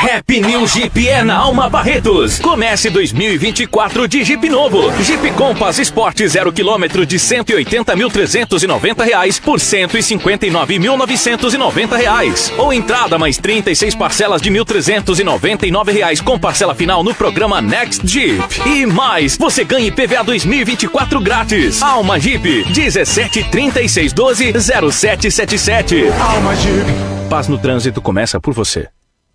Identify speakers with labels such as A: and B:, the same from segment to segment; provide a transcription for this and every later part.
A: Happy New Jeep é na Alma Barretos. Comece 2024 de Jeep novo. Jeep Compass Sport 0 km de R$180.390 por R$159.990. Ou entrada mais 36 parcelas de R$1.399 com parcela final no programa Next Jeep. E mais, você ganha IPVA 2024 grátis. Alma Jeep 1736120777.
B: Alma Jeep.
A: Paz no trânsito começa por você.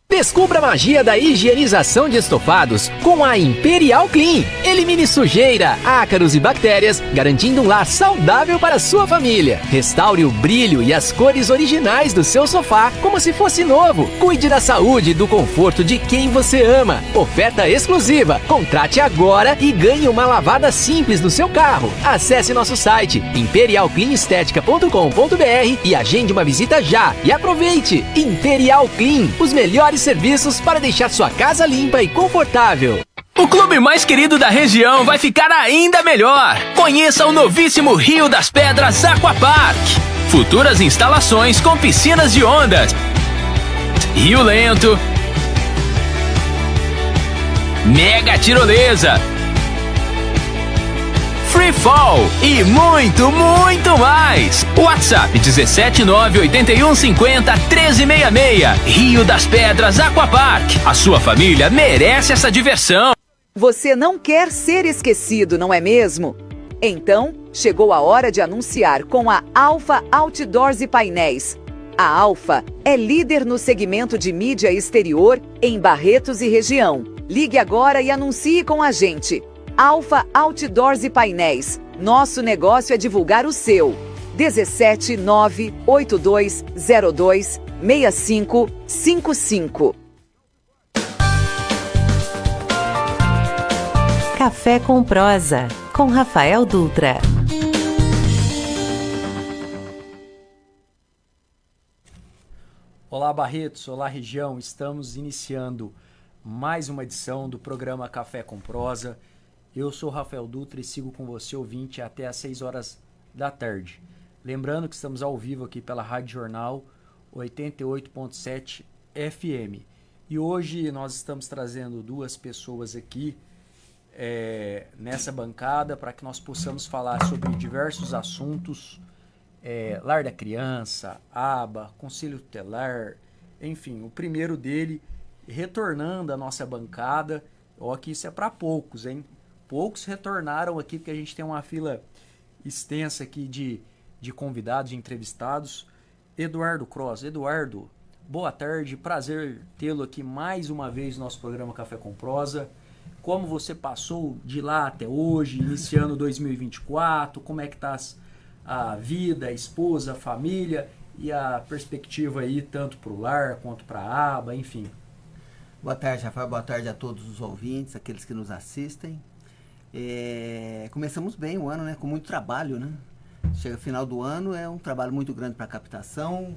C: Descubra a magia da higienização de estofados com a Imperial Clean. Elimine sujeira, ácaros e bactérias, garantindo um lar saudável para a sua família. Restaure o brilho e as cores originais do seu sofá como se fosse novo. Cuide da saúde e do conforto de quem você ama. Oferta exclusiva. Contrate agora e ganhe uma lavada simples no seu carro. Acesse nosso site imperialcleanestetica.com.br e agende uma visita já. E aproveite! Imperial Clean, os melhores serviços para deixar sua casa limpa e confortável.
D: O clube mais querido da região vai ficar ainda melhor. Conheça o novíssimo Rio das Pedras Aquapark. Futuras instalações com piscinas de ondas, rio lento, mega tirolesa, free fall e muito, muito mais. WhatsApp 17981501366. Rio das Pedras Aquapark. A sua família merece essa diversão.
E: Você não quer ser esquecido, não é mesmo? Então, chegou a hora de anunciar com a Alfa Outdoors e Painéis. A Alfa é líder no segmento de mídia exterior em Barretos e região. Ligue agora e anuncie com a gente. Alfa Outdoors e Painéis. Nosso negócio é divulgar o seu. 17982026555.
F: Café com Prosa, com Rafael Dutra.
G: Olá Barretos, olá região, estamos iniciando mais uma edição do programa Café com Prosa. Eu sou Rafael Dutra e sigo com você, ouvinte, até às 6 horas da tarde. Lembrando que estamos ao vivo aqui pela Rádio Jornal 88.7 FM. E hoje nós estamos trazendo duas pessoas aqui nessa bancada para que nós possamos falar sobre diversos assuntos, lar da criança, aba, conselho tutelar, enfim, o primeiro dele, retornando à nossa bancada. Ó, que isso é para poucos, hein? Poucos retornaram aqui, porque a gente tem uma fila extensa aqui de convidados, de entrevistados. Eduardo Cross. Eduardo, boa tarde, prazer tê-lo aqui mais uma vez no nosso programa Café com Prosa. Como você passou de lá até hoje, iniciando 2024, como é que está a vida, a esposa, a família e a perspectiva aí tanto para o lar quanto para a aba, enfim.
H: Boa tarde, Rafael, boa tarde a todos os ouvintes, aqueles que nos assistem. Começamos bem o ano, né? Com muito trabalho, né? Chega final do ano, é um trabalho muito grande para captação.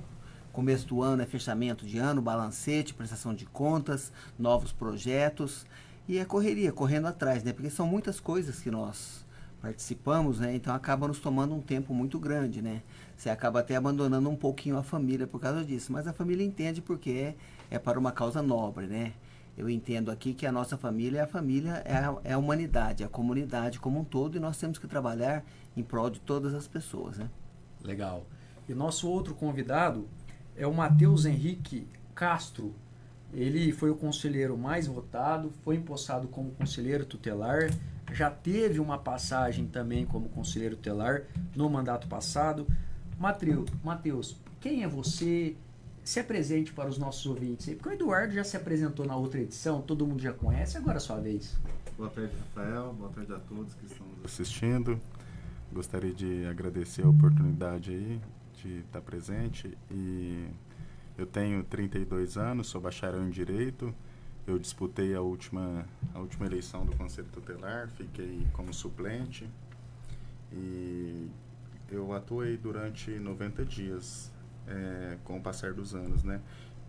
H: Começo do ano é fechamento de ano, balancete, prestação de contas, novos projetos. E é correria, correndo atrás, né? Porque são muitas coisas que nós participamos, né? Então acaba nos tomando um tempo muito grande, né? Você acaba até abandonando um pouquinho a família por causa disso. Mas a família entende porque é para uma causa nobre, né? Eu entendo aqui que a nossa família é a humanidade, a comunidade como um todo, e nós temos que trabalhar em prol de todas as pessoas, né?
G: Legal. E nosso outro convidado é o Matheus Henrique Castro. Ele foi o conselheiro mais votado, foi empossado como conselheiro tutelar, já teve uma passagem também como conselheiro tutelar no mandato passado. Matheus, quem é você? Se apresente para os nossos ouvintes aí, porque o Eduardo já se apresentou na outra edição, todo mundo já conhece, agora é a sua vez.
I: Boa tarde, Rafael, boa tarde a todos que estão nos assistindo. Gostaria de agradecer a oportunidade aí de estar presente. E eu tenho 32 anos, sou bacharel em Direito. Eu disputei a última eleição do Conselho Tutelar, fiquei como suplente. E eu atuei durante 90 dias. Com o passar dos anos, né?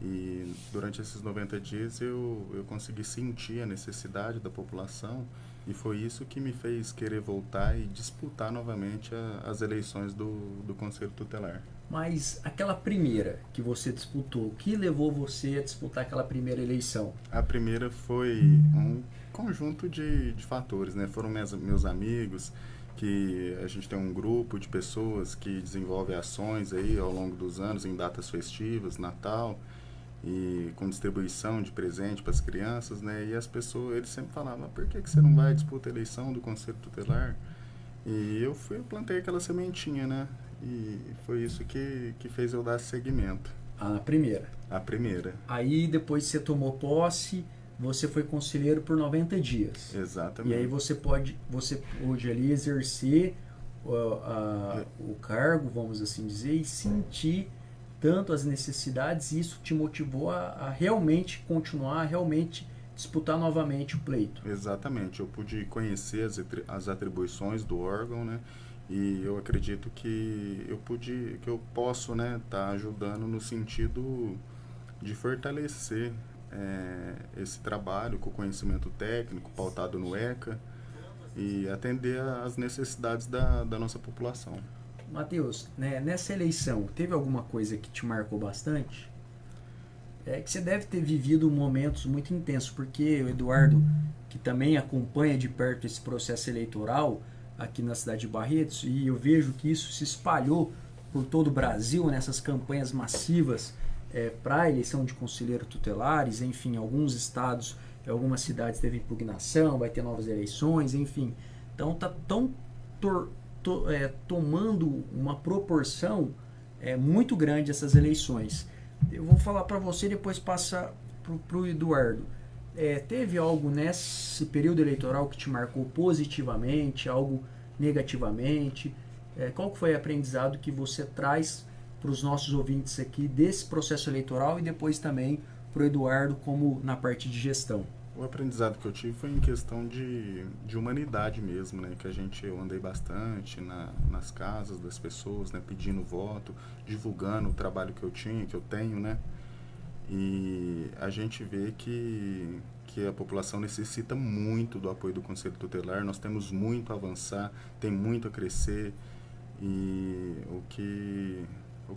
I: E durante esses 90 dias eu consegui sentir a necessidade da população E foi isso que me fez querer voltar e disputar novamente as eleições do Conselho Tutelar.
G: Mas aquela primeira que você disputou, o que levou você a disputar aquela primeira eleição?
I: A primeira foi um conjunto de fatores, né? Foram meus amigos, que a gente tem um grupo de pessoas que desenvolve ações aí ao longo dos anos, em datas festivas, Natal, e com distribuição de presente para as crianças, né? E as pessoas, eles sempre falavam, por que você não vai disputar a eleição do Conselho Tutelar? E eu plantei aquela sementinha, né? E foi isso que fez eu dar seguimento.
G: A primeira.
I: A primeira.
G: Aí depois que você tomou posse, você foi conselheiro por 90 dias.
I: Exatamente.
G: E aí você pôde ali exercer o cargo, vamos assim dizer, e sentir tanto as necessidades, e isso te motivou a realmente continuar, a realmente disputar novamente o pleito.
I: Exatamente. Eu pude conhecer as atribuições do órgão, né? E eu acredito que eu posso, né, tá ajudando no sentido de fortalecer esse trabalho com conhecimento técnico pautado no ECA e atender às necessidades da nossa população.
G: Matheus, né, nessa eleição, teve alguma coisa que te marcou bastante? Que você deve ter vivido momentos muito intensos, porque o Eduardo, que também acompanha de perto esse processo eleitoral aqui na cidade de Barretos, e eu vejo que isso se espalhou por todo o Brasil nessas campanhas massivas para a eleição de conselheiros tutelares, enfim, alguns estados, algumas cidades teve impugnação, vai ter novas eleições, enfim. Então está tomando uma proporção muito grande essas eleições. Eu vou falar para você e depois passar para o Eduardo. Teve algo nesse período eleitoral que te marcou positivamente, algo negativamente? Qual que foi o aprendizado que você traz para os nossos ouvintes aqui desse processo eleitoral e depois também para o Eduardo como na parte de gestão?
I: O aprendizado que eu tive foi em questão de humanidade mesmo, né? Que eu andei bastante nas casas das pessoas, né? Pedindo voto, divulgando o trabalho que eu tenho, né? E a gente vê que a população necessita muito do apoio do Conselho Tutelar. Nós temos muito a avançar, tem muito a crescer, e o que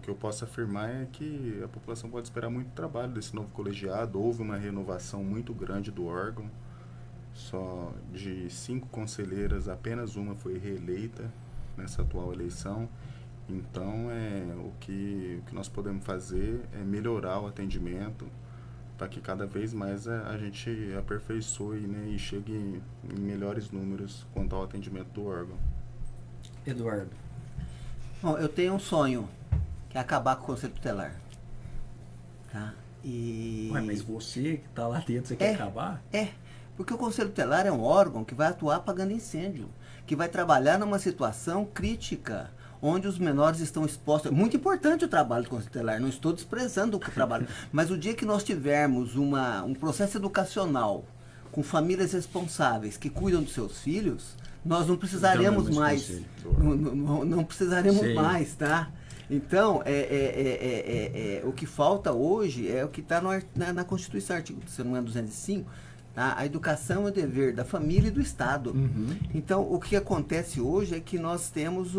I: eu posso afirmar é que a população pode esperar muito trabalho desse novo colegiado. Houve uma renovação muito grande do órgão. Só de 5 conselheiras, apenas uma foi reeleita nessa atual eleição. Então, o que nós podemos fazer é melhorar o atendimento para que cada vez mais a gente aperfeiçoe, né, e chegue em melhores números quanto ao atendimento do órgão.
G: Eduardo.
H: Bom, eu tenho um sonho, que é acabar com o Conselho Tutelar. Tá?
G: Mas você que está lá dentro, você quer acabar?
H: Porque o Conselho Tutelar é um órgão que vai atuar apagando incêndio, que vai trabalhar numa situação crítica, onde os menores estão expostos. É muito importante o trabalho do Conselho Tutelar, não estou desprezando o trabalho, mas o dia que nós tivermos um processo educacional com famílias responsáveis que cuidam dos seus filhos, nós não precisaremos mais. Não precisaremos mais, tá? Então, o que falta hoje é o que está na Constituição, artigo, se não é 205, tá? A educação é o dever da família e do Estado.
G: Uhum.
H: Então, o que acontece hoje é que nós temos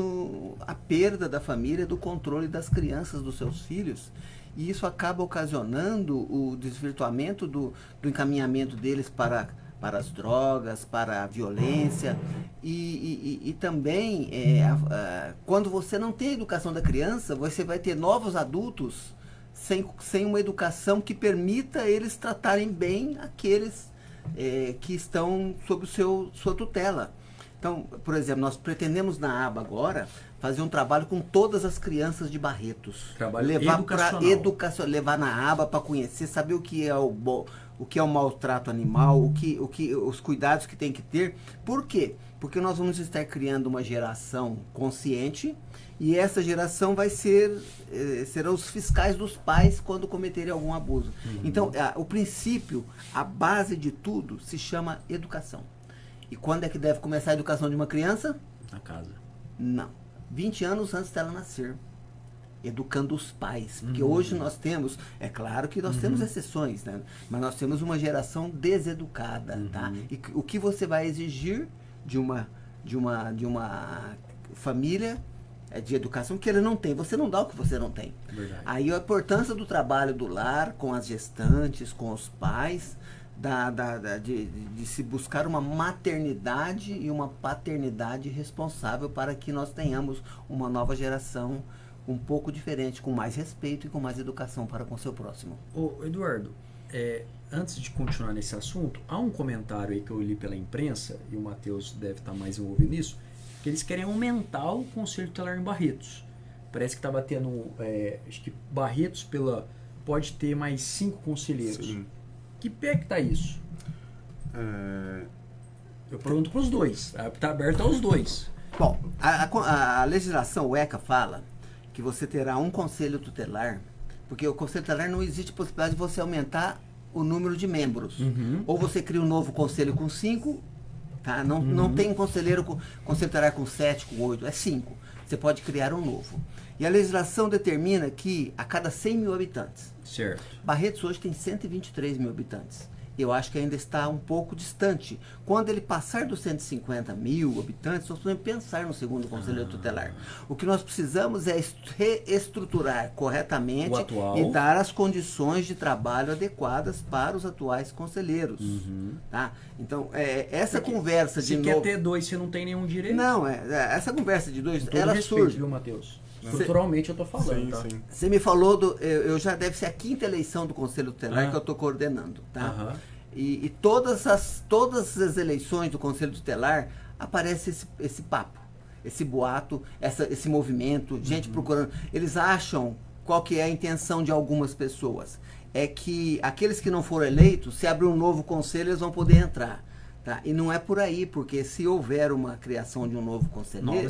H: a perda da família, do controle das crianças, dos seus filhos, e isso acaba ocasionando o desvirtuamento do encaminhamento deles para as drogas, para a violência, e também quando você não tem a educação da criança, você vai ter novos adultos sem uma educação que permita eles tratarem bem aqueles que estão sob sua tutela. Então, por exemplo, nós pretendemos na aba agora fazer um trabalho com todas as crianças de Barretos. Levar na aba para conhecer, saber o que é o que é o maltrato animal, os cuidados que tem que ter. Por quê? Porque nós vamos estar criando uma geração consciente, e essa geração serão os fiscais dos pais quando cometerem algum abuso. Uhum. Então, o princípio, a base de tudo, se chama educação. E quando é que deve começar a educação de uma criança?
G: Na casa.
H: Não. 20 anos antes dela nascer. educando os pais. Porque hoje nós temos, é claro que nós temos exceções, né? Mas nós temos uma geração deseducada, tá? E o que você vai exigir de uma família de educação que ele não tem? Você não dá o que você não tem.
G: Verdade.
H: Aí a importância do trabalho do lar, com as gestantes, com os pais, de se buscar uma maternidade e uma paternidade responsável para que nós tenhamos uma nova geração um pouco diferente, com mais respeito e com mais educação para com o seu próximo.
G: Ô, Eduardo, antes de continuar nesse assunto, há um comentário aí que eu li pela imprensa, e o Matheus deve estar mais envolvido nisso, que eles querem aumentar o Conselho Tutelar em Barretos. Parece que estava tendo, acho que Barretos pode ter mais 5 conselheiros.
I: Sim.
G: Que pé que tá isso? Eu pergunto para os dois, está aberto aos dois.
H: Bom, a legislação, o ECA, fala que você terá um conselho tutelar, porque o conselho tutelar não existe possibilidade de você aumentar o número de membros. Ou você cria um novo conselho com 5, tá? Não tem um conselho tutelar com 7, com 8, é 5. Você pode criar um novo. E a legislação determina que a cada 100 mil habitantes.
G: Certo.
H: Barretos hoje tem 123 mil habitantes. Eu acho que ainda está um pouco distante. Quando ele passar dos 150 mil habitantes, nós podemos pensar no segundo conselho tutelar. O que nós precisamos é reestruturar corretamente e dar as condições de trabalho adequadas para os atuais conselheiros. Tá? Então, essa conversa de novo...
G: Se quer ter 2, você não tem nenhum direito?
H: Não, essa conversa de 2, ela
G: respeito,
H: surge.
G: Viu, Matheus? Estruturalmente eu estou falando, tá?
I: Sim.
H: Você me falou eu já deve ser a 5ª eleição do Conselho Tutelar que eu estou coordenando, tá? E todas as eleições do Conselho Tutelar aparece esse papo, esse boato, esse movimento, gente procurando. Eles acham qual que é a intenção de algumas pessoas. É que aqueles que não foram eleitos, se abrir um novo conselho, eles vão poder entrar. Tá? E não é por aí, porque se houver uma criação de um novo conselheiro...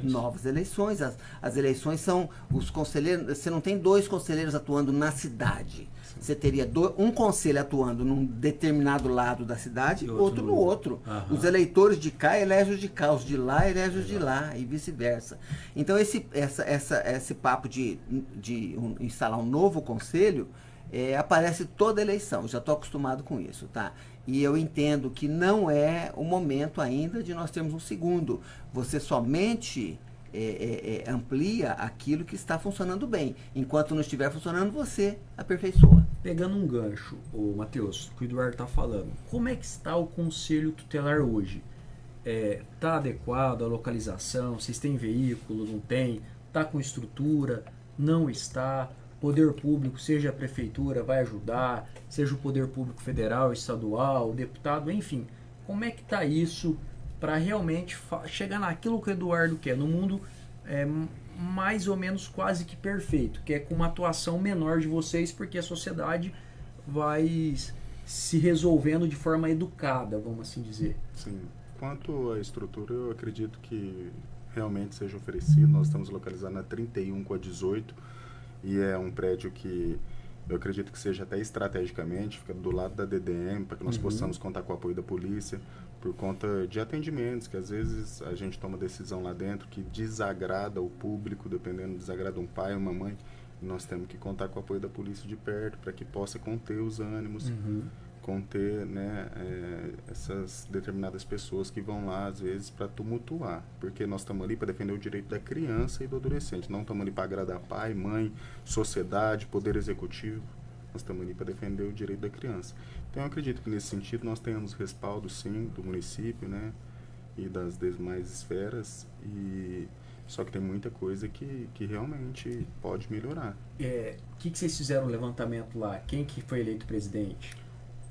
H: Novas eleições. As eleições são os conselheiros... Você não tem 2 conselheiros atuando na cidade. Você teria um conselho atuando num determinado lado da cidade, outro no outro. Os eleitores de cá elegem os de cá, os de lá elegem os de lá, e vice-versa. Então, esse papo de instalar um novo conselho aparece toda eleição. Eu já estou acostumado com isso, tá? E eu entendo que não é o momento ainda de nós termos um segundo. Você somente amplia aquilo que está funcionando bem. Enquanto não estiver funcionando, você aperfeiçoa.
G: Pegando um gancho, Matheus, que o Eduardo está falando, como é que está o Conselho Tutelar hoje? Está adequado a localização? Vocês têm veículo? Não tem? Está com estrutura? Não está? Poder público, seja a prefeitura, vai ajudar, seja o poder público federal, estadual, deputado, enfim. Como é que está isso para realmente chegar naquilo que o Eduardo quer, no mundo mais ou menos quase que perfeito, que é com uma atuação menor de vocês, porque a sociedade vai se resolvendo de forma educada, vamos assim dizer.
I: Sim. Quanto à estrutura, eu acredito que realmente seja oferecido. Nós estamos localizados na 31 com a 18, e é um prédio que eu acredito que seja até estrategicamente, fica do lado da DDM, para que nós possamos contar com o apoio da polícia, por conta de atendimentos, que às vezes a gente toma decisão lá dentro que desagrada o público, dependendo, desagrada um pai ou uma mãe, e nós temos que contar com o apoio da polícia de perto, para que possa conter os ânimos, conter, né, essas determinadas pessoas que vão lá, às vezes, para tumultuar. Porque nós estamos ali para defender o direito da criança e do adolescente. Não estamos ali para agradar pai, mãe, sociedade, poder executivo. Nós estamos ali para defender o direito da criança. Então, eu acredito que, nesse sentido, nós tenhamos respaldo, sim, do município, né, e das demais esferas. Só que tem muita coisa que realmente pode melhorar.
G: O que vocês fizeram o levantamento lá? Quem que foi eleito presidente?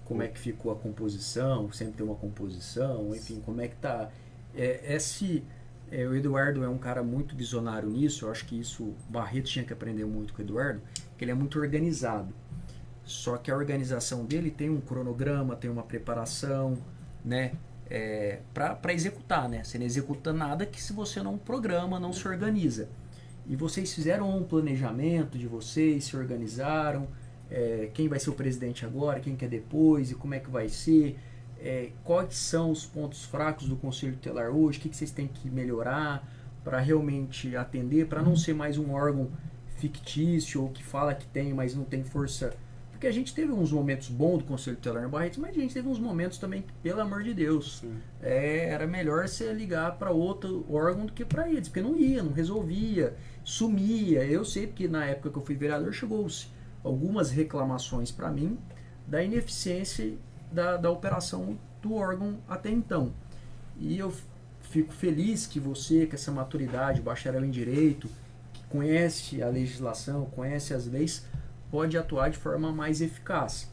G: Como é que ficou a composição? Sempre tem uma composição, enfim, como é que tá? O Eduardo é um cara muito visionário nisso, eu acho que isso, o Barreto tinha que aprender muito com o Eduardo, que ele é muito organizado. Só que a organização dele tem um cronograma, tem uma preparação, né? Para executar, né? Você não executa nada que se você não programa, não se organiza. E vocês fizeram um planejamento de vocês, se organizaram, quem vai ser o presidente agora, quem que é depois e como é que vai ser, quais são os pontos fracos do Conselho Tutelar hoje, o que vocês têm que melhorar para realmente atender, para não ser mais um órgão fictício ou que fala que tem, mas não tem força. Porque a gente teve uns momentos bons do Conselho Tutelar em Barretos, mas a gente teve uns momentos também que, pelo amor de Deus, era melhor você ligar para outro órgão do que para eles, porque não ia, não resolvia, sumia. Eu sei porque na época que eu fui vereador chegou-se algumas reclamações para mim da ineficiência da operação do órgão até então. E eu fico feliz que você, com essa maturidade, bacharel em Direito, que conhece a legislação, conhece as leis, pode atuar de forma mais eficaz.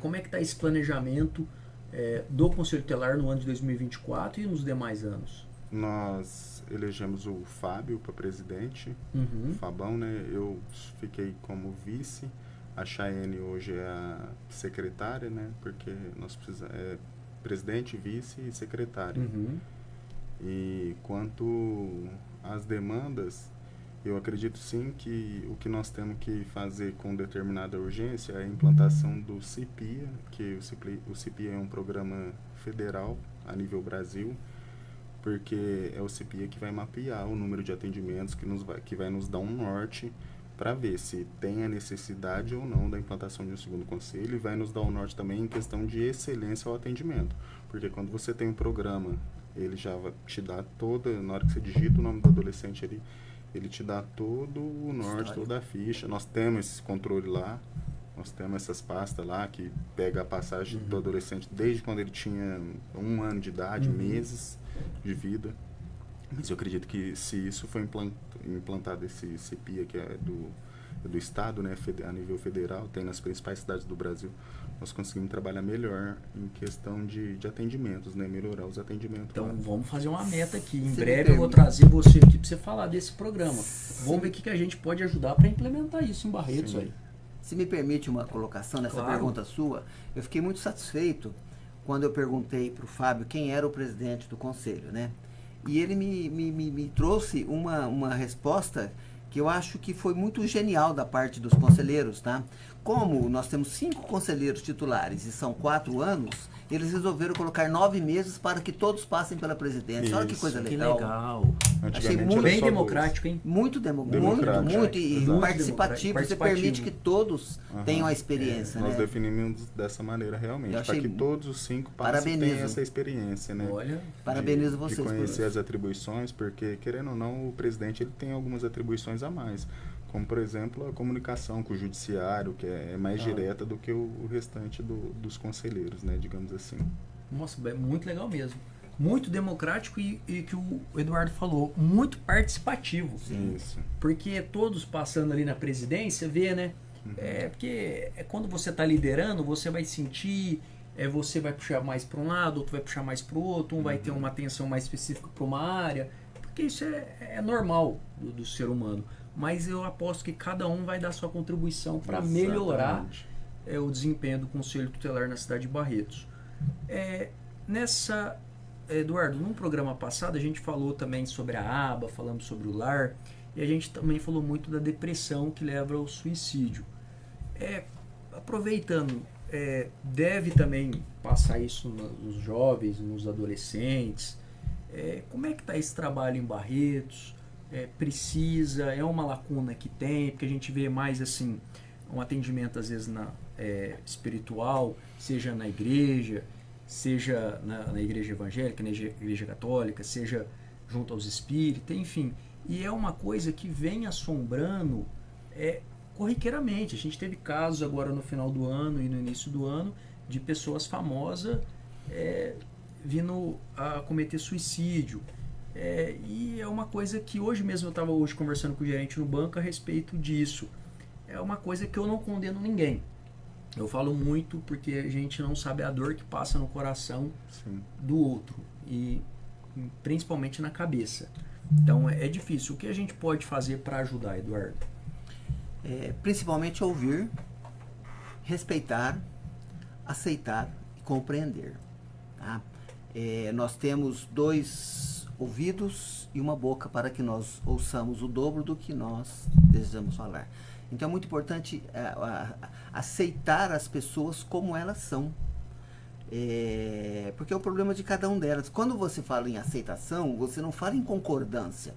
G: Como é que está esse planejamento do Conselho Tutelar no ano de 2024 e nos demais anos?
I: Nós elegemos o Fábio para presidente, o Fabão, né? Eu fiquei como vice, a Chayane hoje é a secretária, né? Porque nós precisamos presidente, vice e secretária. E quanto às demandas, eu acredito sim que o que nós temos que fazer com determinada urgência é a implantação do CIPIA, que o CIPIA é um programa federal a nível Brasil, porque é o CIPIA que vai mapear o número de atendimentos, que vai nos dar um norte para ver se tem a necessidade ou não da implantação de um segundo conselho, e vai nos dar um norte também em questão de excelência ao atendimento, porque quando você tem um programa, ele já vai te dar na hora que você digita o nome do adolescente ali, ele te dá todo o norte, toda a ficha. Nós temos esse controle lá, nós temos essas pastas lá que pega a passagem do adolescente desde quando ele tinha 1 ano de idade, meses de vida. Mas eu acredito que se isso for implantado, esse CIPIA, que é do Estado, né, a nível federal, tem nas principais cidades do Brasil, nós conseguimos trabalhar melhor em questão de atendimentos, né, melhorar os atendimentos.
G: Então
I: lá.
G: vamos fazer uma meta aqui. Em breve eu vou trazer você aqui para você falar desse programa. Vamos ver o que a gente pode ajudar para implementar isso em Barretos aí.
H: Se me permite uma colocação nessa pergunta sua, eu fiquei muito satisfeito quando eu perguntei para o Fábio quem era o presidente do conselho, né? E ele me trouxe uma resposta que eu acho que foi muito genial da parte dos conselheiros, tá? Como nós temos 5 conselheiros titulares e são 4 anos, eles resolveram colocar 9 meses para que todos passem pela presidência. Olha que coisa legal.
G: Que legal.
H: Achei muito
G: bem democrático, hein?
H: Muito democrático e participativo. Você permite que todos tenham a experiência, né?
I: Nós definimos dessa maneira realmente, para que todos os 5 passem tenham essa experiência, né?
G: Olha,
H: parabenizo vocês.
I: De conhecer as atribuições, porque, querendo ou não, o presidente ele tem algumas atribuições a mais. Como, por exemplo, a comunicação com o judiciário, que é mais direta do que o restante dos conselheiros, né, digamos assim.
G: Nossa, é muito legal mesmo. Muito democrático e que o Eduardo falou, muito participativo.
I: Sim. Isso.
G: Porque todos passando ali na presidência, vê, né? Porque quando você está liderando, você vai sentir, você vai puxar mais para um lado, outro vai puxar mais para o outro, um vai ter uma atenção mais específica para uma área, porque isso é normal do ser humano. Mas eu aposto que cada um vai dar sua contribuição para melhorar o desempenho do Conselho Tutelar na cidade de Barretos. Eduardo, num programa passado a gente falou também sobre a aba, falamos sobre o lar, e a gente também falou muito da depressão que leva ao suicídio. Aproveitando, deve também passar isso nos jovens, nos adolescentes. Como é que está esse trabalho em Barretos? Precisa, é uma lacuna que tem, porque a gente vê mais assim, um atendimento às vezes espiritual, seja na igreja, seja na igreja evangélica, na igreja católica, seja junto aos espíritas, enfim. E é uma coisa que vem assombrando corriqueiramente. A gente teve casos agora no final do ano e no início do ano de pessoas famosas vindo a cometer suicídio. E é uma coisa que hoje mesmo eu estava conversando com o gerente no banco a respeito disso. É uma coisa que eu não condeno ninguém. Eu falo muito porque a gente não sabe a dor que passa no coração do outro e principalmente na cabeça. Então é difícil. O que a gente pode fazer para ajudar, Eduardo?
H: Principalmente ouvir, respeitar, aceitar e compreender. Tá? Nós temos 2 ouvidos e uma boca para que nós ouçamos o dobro do que nós desejamos falar. Então é muito importante aceitar as pessoas como elas são. Porque é o problema de cada um delas. Quando você fala em aceitação, você não fala em concordância.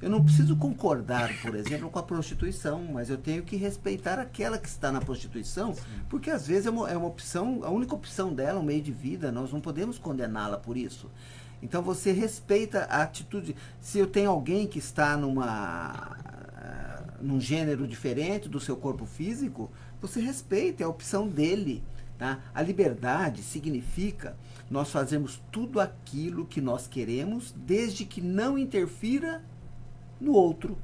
H: Eu não preciso concordar, por exemplo, com a prostituição, mas eu tenho que respeitar aquela que está na prostituição, porque às vezes é uma opção, a única opção dela, um meio de vida, nós não podemos condená-la por isso. Então você respeita a atitude. Se eu tenho alguém que está num gênero diferente do seu corpo físico, você respeita, é a opção dele. Tá? A liberdade significa nós fazermos tudo aquilo que nós queremos, desde que não interfira no outro.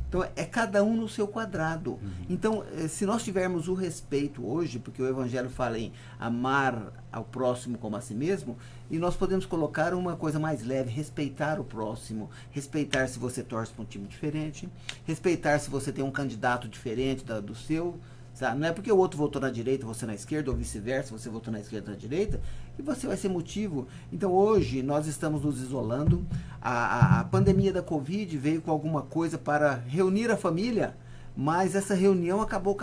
H: Então é cada um no seu quadrado. Então, se nós tivermos o respeito hoje, porque o Evangelho fala em amar ao próximo como a si mesmo, e nós podemos colocar uma coisa mais leve, respeitar o próximo, respeitar se você torce para um time diferente, respeitar se você tem um candidato diferente do seu, sabe? Não é porque o outro votou na direita, você na esquerda, ou vice-versa, você votou na esquerda ou na direita, que você vai ser motivo. Então hoje nós estamos nos isolando, a pandemia da Covid veio com alguma coisa para reunir a família, mas essa reunião acabou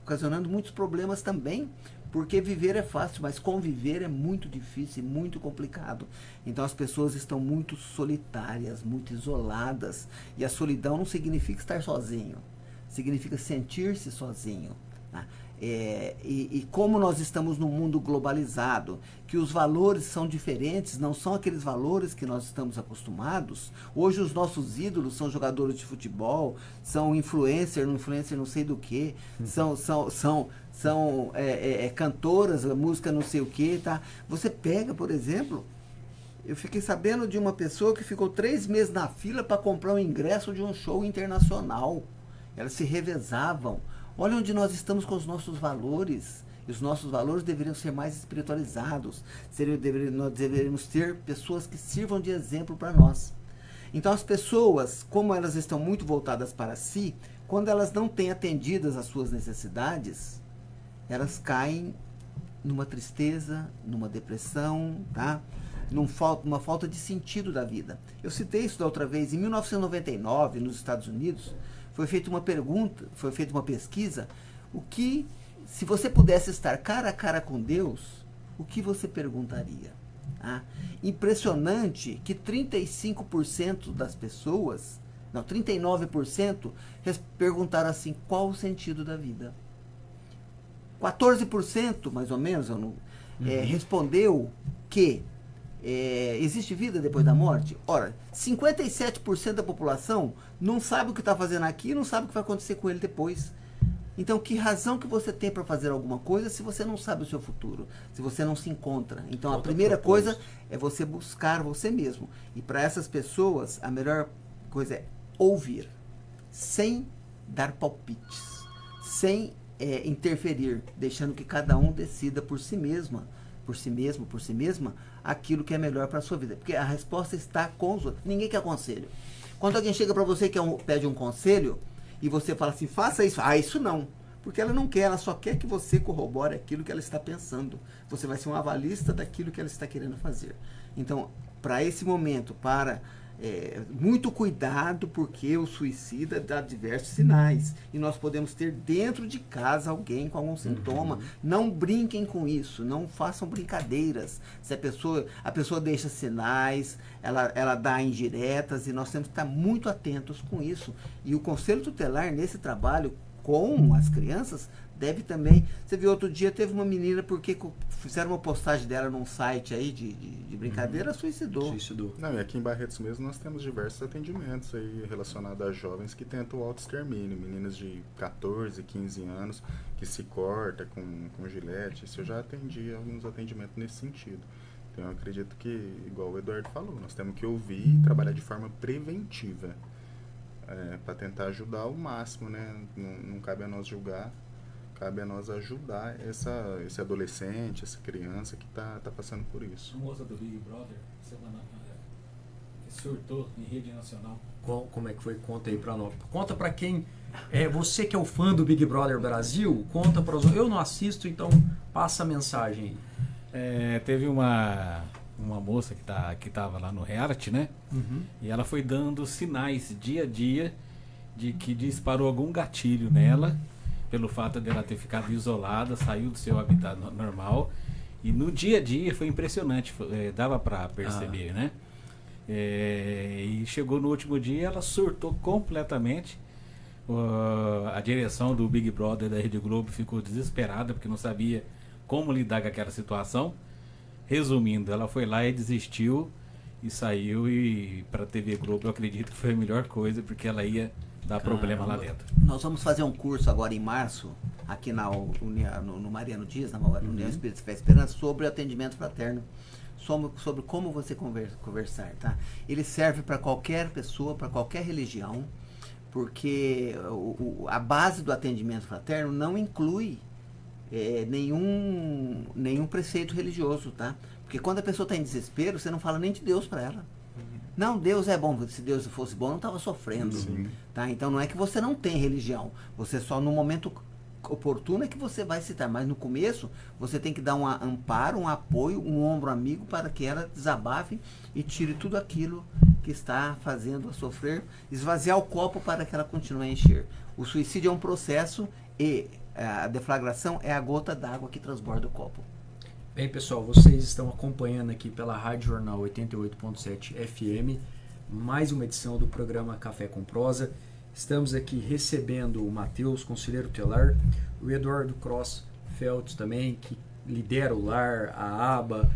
H: ocasionando muitos problemas também, porque viver é fácil, mas conviver é muito difícil e muito complicado. Então as pessoas estão muito solitárias, muito isoladas, e a solidão não significa estar sozinho, significa sentir-se sozinho. Tá? E como nós estamos num mundo globalizado, que os valores são diferentes, não são aqueles valores que nós estamos acostumados. Hoje os nossos ídolos são jogadores de futebol, são influencer não sei do que, são cantoras, música não sei o que. Tá? Você pega, por exemplo, eu fiquei sabendo de uma pessoa que ficou 3 meses na fila para comprar um ingresso de um show internacional. Elas se revezavam. Olha onde nós estamos com os nossos valores. E os nossos valores deveriam ser mais espiritualizados. Nós deveríamos ter pessoas que sirvam de exemplo para nós. Então as pessoas, como elas estão muito voltadas para si, quando elas não têm atendidas as suas necessidades, elas caem numa tristeza, numa depressão, tá? Numa falta de sentido da vida. Eu citei isso da outra vez. Em 1999, nos Estados Unidos, foi feita uma pergunta, foi feita uma pesquisa, se você pudesse estar cara a cara com Deus, o que você perguntaria? Ah, impressionante que 35% das pessoas, não, 39% perguntaram assim, qual o sentido da vida? 14%, mais ou menos, respondeu que existe vida depois da morte? Ora, 57% da população não sabe o que está fazendo aqui e não sabe o que vai acontecer com ele depois. Então, que razão que você tem para fazer alguma coisa se você não sabe o seu futuro, se você não se encontra? Então, a primeira coisa é você buscar você mesmo. E para essas pessoas, a melhor coisa é ouvir, sem dar palpites, sem interferir, deixando que cada um decida por si mesma, por si mesma, aquilo que é melhor para a sua vida. Porque a resposta está com os outros. Ninguém quer conselho. Quando alguém chega para você e pede um conselho, e você fala assim, faça isso. Ah, isso não. Porque ela não quer, ela só quer que você corrobore aquilo que ela está pensando. Você vai ser um avalista daquilo que ela está querendo fazer. Então, para esse momento, muito cuidado, porque o suicida dá diversos sinais. E nós podemos ter dentro de casa alguém com algum sintoma. Não brinquem com isso, não façam brincadeiras. Se a pessoa deixa sinais, ela dá indiretas, e nós temos que estar muito atentos com isso. E o Conselho Tutelar, nesse trabalho com as crianças, deve também... Você viu, outro dia teve uma menina, porque fizeram uma postagem dela num site aí de brincadeira, suicidou.
I: Não, e aqui em Barretos mesmo nós temos diversos atendimentos aí relacionados a jovens que tentam o autoextermínio, meninas de 14, 15 anos que se corta com gilete. Isso eu já atendi alguns atendimentos nesse sentido. Então eu acredito que, igual o Eduardo falou, nós temos que ouvir e trabalhar de forma preventiva, para tentar ajudar ao máximo, né? Não cabe a nós julgar, cabe a nós ajudar esse adolescente, essa criança que está passando por isso.
B: A moça do Big Brother, que surtou em rede nacional.
G: Como é que foi? Conta aí pra nós. Conta pra quem... você que é o fã do Big Brother Brasil, conta para os... Eu não assisto, então passa a mensagem aí.
B: Teve uma moça que estava lá no reality, né? E ela foi dando sinais dia a dia de que disparou algum gatilho nela, pelo fato dela ter ficado isolada, saiu do seu habitat normal. E no dia a dia foi impressionante, dava para perceber, né? E chegou no último dia, ela surtou completamente. A direção do Big Brother da Rede Globo ficou desesperada porque não sabia como lidar com aquela situação. Resumindo, ela foi lá e desistiu e saiu, e para a TV Globo eu acredito que foi a melhor coisa, porque ela ia dar problema lá dentro.
H: Nós vamos fazer um curso agora em março, aqui no Mariano Dias, na União Espírita Fé e Esperança, sobre atendimento fraterno, sobre como você conversar, tá? Ele serve para qualquer pessoa, para qualquer religião, porque a base do atendimento fraterno não inclui nenhum preceito religioso, tá? Porque quando a pessoa está em desespero, você não fala nem de Deus para ela. Não, Deus é bom. Se Deus fosse bom, não estava sofrendo. Tá? Então não é que você não tem religião. Você só no momento oportuno é que você vai citar. Mas no começo, você tem que dar um amparo, um apoio, um ombro amigo para que ela desabafe e tire tudo aquilo que está fazendo-a sofrer, esvaziar o copo para que ela continue a encher. O suicídio é um processo e a deflagração é a gota d'água que transborda o copo.
G: Bem, pessoal, vocês estão acompanhando aqui pela Rádio Jornal 88.7 FM mais uma edição do programa Café com Prosa. Estamos aqui recebendo o Matheus, conselheiro tutelar, o Eduardo Cross Feltz também, que lidera o lar, a aba,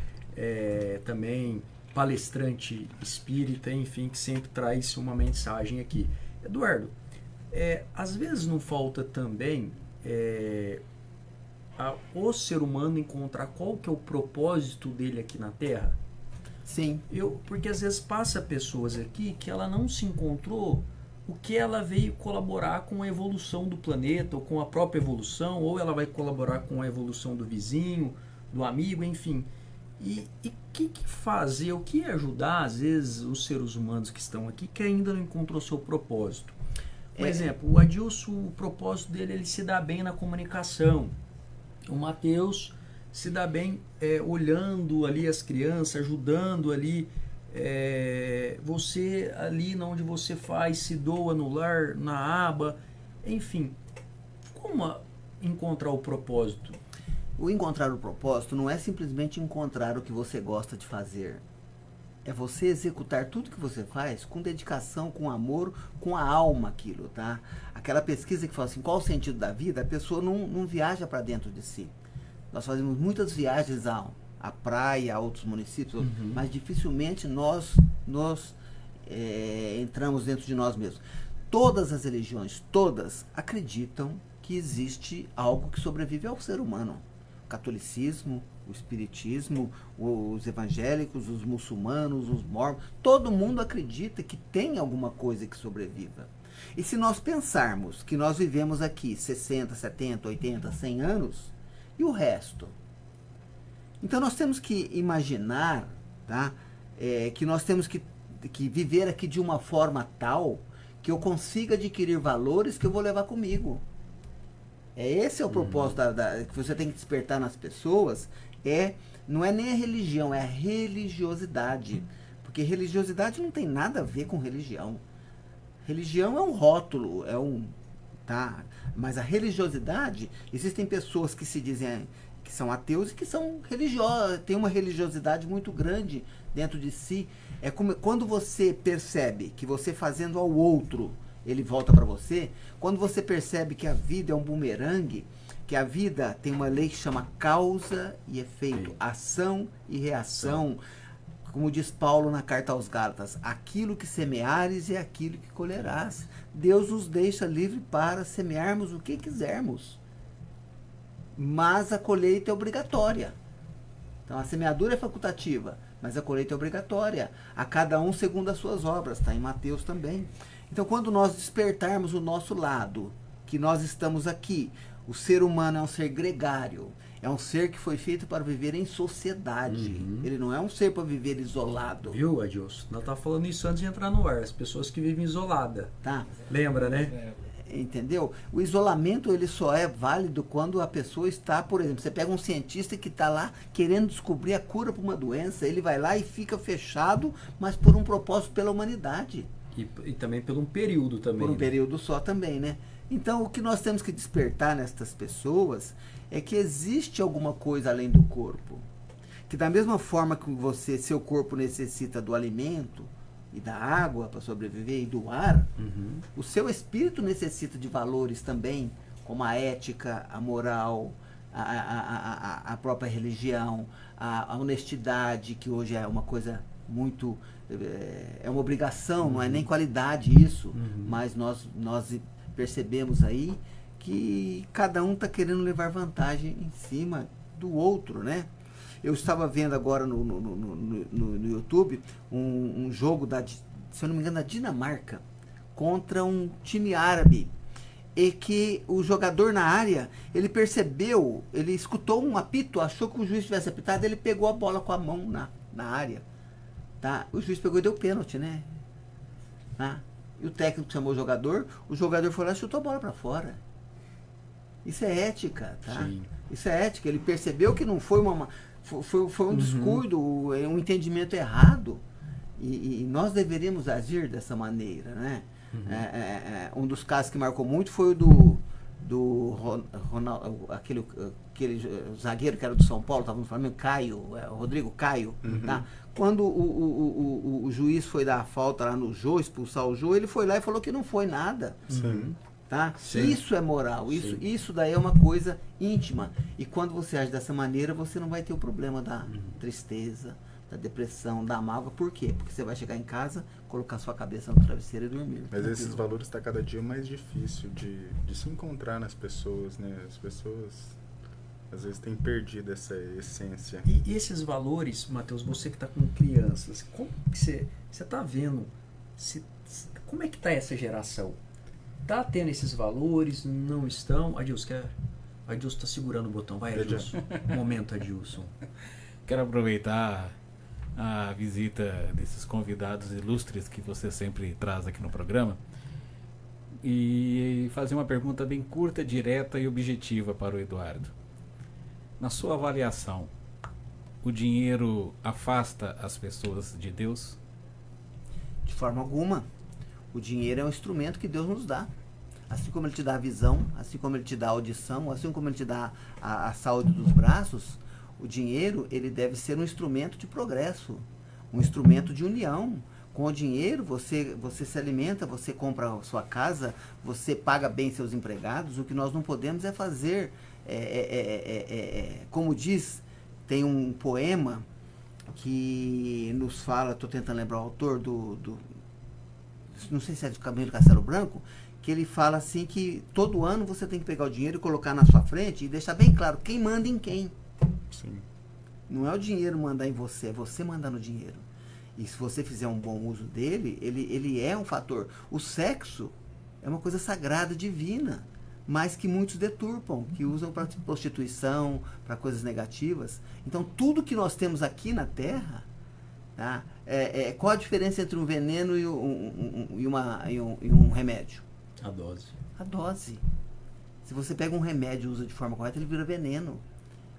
G: também palestrante espírita, enfim, que sempre traz uma mensagem aqui. Eduardo, às vezes não falta também o ser humano encontrar qual que é o propósito dele aqui na Terra?
H: Sim.
G: Porque às vezes passa pessoas aqui que ela não se encontrou o que ela veio colaborar com a evolução do planeta, ou com a própria evolução, ou ela vai colaborar com a evolução do vizinho, do amigo, enfim. E o que fazer, o que ajudar, às vezes, os seres humanos que estão aqui que ainda não encontrou seu propósito? Por exemplo, o Adilson, o propósito dele, ele se dá bem na comunicação. O Matheus se dá bem olhando ali as crianças, ajudando ali, você ali onde você faz, se doa no lar, na aba, enfim. Como encontrar o propósito?
H: O encontrar o propósito não é simplesmente encontrar o que você gosta de fazer. É você executar tudo que você faz com dedicação, com amor, com a alma aquilo, tá? Aquela pesquisa que fala assim, qual o sentido da vida? A pessoa não viaja para dentro de si. Nós fazemos muitas viagens à praia, a outros municípios, mas dificilmente nós entramos dentro de nós mesmos. Todas as religiões, todas, acreditam que existe algo que sobrevive ao ser humano. O catolicismo, o espiritismo, os evangélicos, os muçulmanos, os mormons, todo mundo acredita que tem alguma coisa que sobreviva. E se nós pensarmos que nós vivemos aqui 60, 70, 80, 100 anos, e o resto? Então nós temos que imaginar, tá, que nós temos que viver aqui de uma forma tal que eu consiga adquirir valores que eu vou levar comigo. Esse é o propósito que você tem que despertar nas pessoas. Não é nem a religião, é a religiosidade. Porque religiosidade não tem nada a ver com religião. Religião é um rótulo, tá? Mas a religiosidade, existem pessoas que se dizem que são ateus e que são religiosas, tem uma religiosidade muito grande dentro de si. É como quando você percebe que você fazendo ao outro, ele volta para você. Quando você percebe que a vida é um bumerangue, que a vida tem uma lei que chama causa e efeito, ação e reação. Como diz Paulo na carta aos Gálatas, aquilo que semeares é aquilo que colherás. Deus nos deixa livre para semearmos o que quisermos. Mas a colheita é obrigatória. Então a semeadura é facultativa, mas a colheita é obrigatória. A cada um segundo as suas obras, está em Mateus também. Então quando nós despertarmos o nosso lado, que nós estamos aqui, o ser humano é um ser gregário, é um ser que foi feito para viver em sociedade. Ele não é um ser para viver isolado.
G: Viu, Adilson? Nós estávamos falando isso antes de entrar no ar. As pessoas que vivem isoladas.
H: Tá.
G: Lembra, né?
H: Entendeu? O isolamento ele só é válido quando a pessoa está, por exemplo, você pega um cientista que está lá querendo descobrir a cura para uma doença, ele vai lá e fica fechado, mas por um propósito pela humanidade.
G: E também por um período também.
H: Por um período só também, né? Então, o que nós temos que despertar nestas pessoas é que existe alguma coisa além do corpo. Que da mesma forma que seu corpo necessita do alimento, e da água para sobreviver e do ar, o seu espírito necessita de valores também, como a ética, a moral, a própria religião, a honestidade, que hoje é uma coisa muito... é uma obrigação, não é nem qualidade isso, mas nós percebemos aí que cada um está querendo levar vantagem em cima do outro, né? Eu estava vendo agora no YouTube um jogo, se eu não me engano, da Dinamarca contra um time árabe. E que o jogador na área, ele percebeu, ele escutou um apito, achou que o juiz tivesse apitado, ele pegou a bola com a mão na área. Tá? O juiz pegou e deu pênalti, né? Tá? E o técnico chamou o jogador foi lá e chutou a bola para fora. Isso é ética, tá? Sim. Isso é ética. Ele percebeu que não foi foi um descuido, um entendimento errado. E nós deveríamos agir dessa maneira, né? Um dos casos que marcou muito foi o do Ronaldo, aquele zagueiro que era do São Paulo, estava no Flamengo, Rodrigo Caio, tá? Quando o juiz foi dar a falta lá no Jô, expulsar o Jô, ele foi lá e falou que não foi nada. Sim. Tá? Sim. Isso é moral, isso daí é uma coisa íntima. E quando você age dessa maneira, você não vai ter o problema da tristeza, da depressão, da mágoa. Por quê? Porque você vai chegar em casa, colocar sua cabeça no travesseiro e dormir.
I: Mas esses valores está cada dia mais difícil de se encontrar nas pessoas, né? As pessoas às vezes têm perdido essa essência.
G: E esses valores, Matheus, você que está com crianças, como que você está vendo? Como é que está essa geração? Está tendo esses valores? Não estão? Adilson está segurando o botão. Vai, Adilson. Momento, Adilson.
B: Quero aproveitar a visita desses convidados ilustres que você sempre traz aqui no programa e fazer uma pergunta bem curta, direta e objetiva para o Eduardo. Na sua avaliação, o dinheiro afasta as pessoas de Deus?
H: De forma alguma. O dinheiro é um instrumento que Deus nos dá. Assim como Ele te dá a visão, assim como Ele te dá a audição, assim como Ele te dá a saúde dos braços, o dinheiro, ele deve ser um instrumento de progresso, um instrumento de união. Com o dinheiro, você se alimenta, você compra a sua casa, você paga bem seus empregados. O que nós não podemos é fazer, como diz, tem um poema que nos fala, estou tentando lembrar o autor não sei se é de Camilo Castelo Branco, que ele fala assim que todo ano você tem que pegar o dinheiro e colocar na sua frente e deixar bem claro quem manda em quem.
I: Sim.
H: Não é o dinheiro mandar em você, é você mandar no dinheiro. E se você fizer um bom uso dele, ele é um fator. O sexo é uma coisa sagrada, divina, mas que muitos deturpam, que usam para prostituição, para coisas negativas. Então, tudo que nós temos aqui na Terra, tá? Qual a diferença entre um veneno e um remédio?
G: A dose.
H: A dose. Se você pega um remédio e usa de forma correta, ele vira veneno.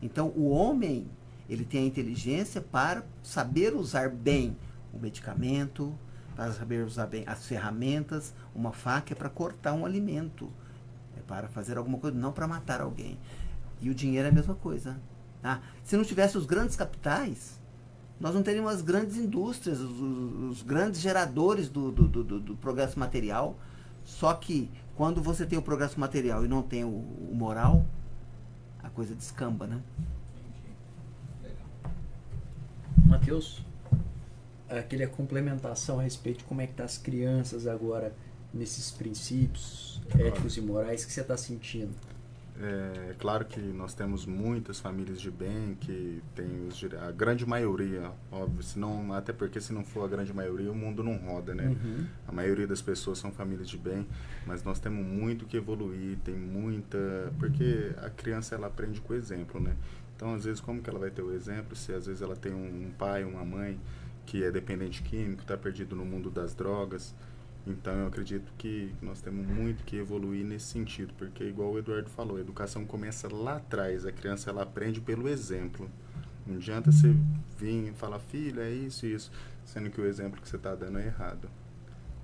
H: Então, o homem, ele tem a inteligência para saber usar bem o medicamento, para saber usar bem as ferramentas. Uma faca é para cortar um alimento, é para fazer alguma coisa, não para matar alguém. E o dinheiro é a mesma coisa. Tá? Se não tivesse os grandes capitais, nós não teríamos as grandes indústrias, os grandes geradores do progresso material. Só que quando você tem o progresso material e não tem o moral, a coisa descamba, né?
G: Matheus, aquela complementação a respeito de como é que tá as crianças agora nesses princípios éticos e morais que você está sentindo.
I: É claro que nós temos muitas famílias de bem que tem a grande maioria, óbvio, até porque se não for a grande maioria, o mundo não roda, né? Uhum. A maioria das pessoas são famílias de bem, mas nós temos muito que evoluir, porque a criança ela aprende com o exemplo, né? Então, às vezes, como que ela vai ter o exemplo se às vezes ela tem um pai, uma mãe que é dependente químico, está perdido no mundo das drogas? Então, eu acredito que nós temos muito que evoluir nesse sentido, porque, igual o Eduardo falou, a educação começa lá atrás, a criança ela aprende pelo exemplo. Não adianta você vir e falar, filho, é isso e isso, sendo que o exemplo que você está dando é errado.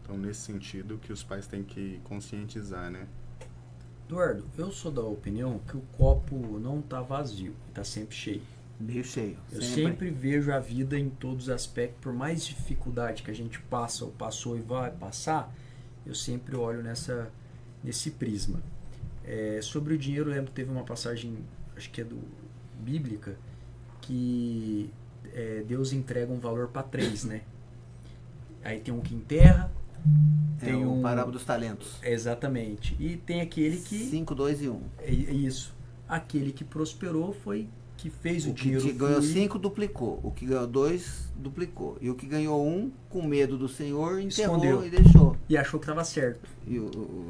I: Então, nesse sentido, que os pais têm que conscientizar, né?
G: Eduardo, eu sou da opinião que o copo não está vazio, está sempre cheio.
H: Meio cheio.
G: Eu sempre vejo a vida em todos os aspectos, por mais dificuldade que a gente passa ou passou e vai passar, eu sempre olho nesse prisma. Sobre o dinheiro, eu lembro que teve uma passagem, acho que é bíblica, que Deus entrega um valor para 3, né? Aí tem um que enterra, tem
H: o parábola dos talentos.
G: Exatamente. E tem aquele que...
H: 5, 2 e 1.
G: Isso. Aquele que prosperou foi que fez o dinheiro.
H: O que ganhou 5 duplicou, o que ganhou 2 duplicou, e o que ganhou 1, com medo do Senhor, enterrou
G: escondeu
H: e deixou.
G: E achou que estava certo.
H: E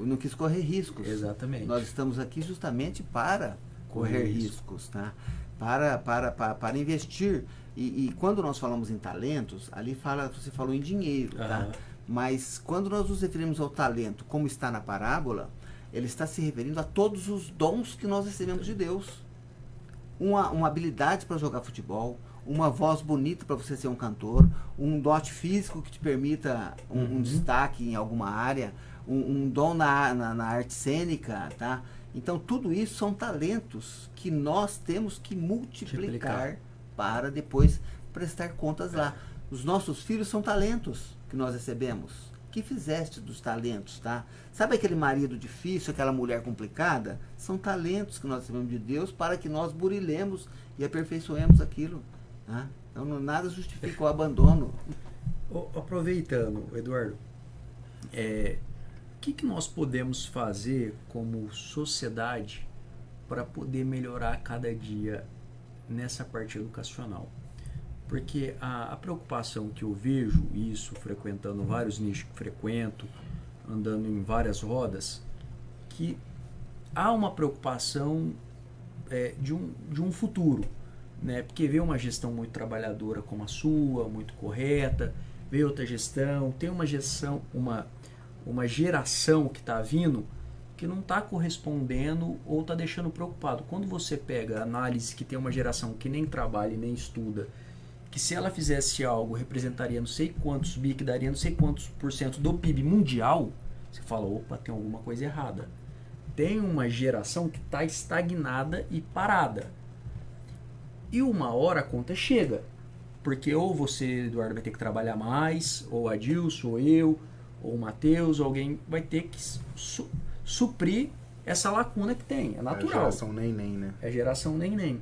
H: não quis correr riscos.
G: Exatamente.
H: Nós estamos aqui justamente para correr riscos, tá? Para investir. E quando nós falamos em talentos, ali você falou em dinheiro, tá? Mas quando nós nos referimos ao talento, como está na parábola, ele está se referindo a todos os dons que nós recebemos de Deus. Uma habilidade para jogar futebol, uma voz bonita para você ser um cantor, um dote físico que te permita um destaque em alguma área, um dom na arte cênica, tá? Então tudo isso são talentos que nós temos que multiplicar para depois prestar contas lá. Os nossos filhos são talentos que nós recebemos. O que fizeste dos talentos, tá? Sabe aquele marido difícil, aquela mulher complicada? São talentos que nós recebemos de Deus para que nós burilemos e aperfeiçoemos aquilo, tá? Então nada justifica o abandono.
G: Aproveitando, Eduardo, o que nós podemos fazer como sociedade para poder melhorar cada dia nessa parte educacional? Porque a preocupação que eu vejo, isso frequentando vários nichos que frequento, andando em várias rodas, que há uma preocupação de um futuro, né? Porque vê uma gestão muito trabalhadora como a sua, muito correta, vê outra gestão, tem uma geração que está vindo que não está correspondendo ou está deixando preocupado. Quando você pega a análise que tem uma geração que nem trabalha e nem estuda, que se ela fizesse algo representaria não sei quantos bi, que daria não sei quantos % do PIB mundial, você fala, opa, tem alguma coisa errada. Tem uma geração que está estagnada e parada. E uma hora a conta chega. Porque ou você, Eduardo, vai ter que trabalhar mais, ou a Adilson, ou eu, ou o Matheus, ou alguém vai ter que suprir essa lacuna que tem. É natural.
I: É a geração nem, né?
G: É a geração nem.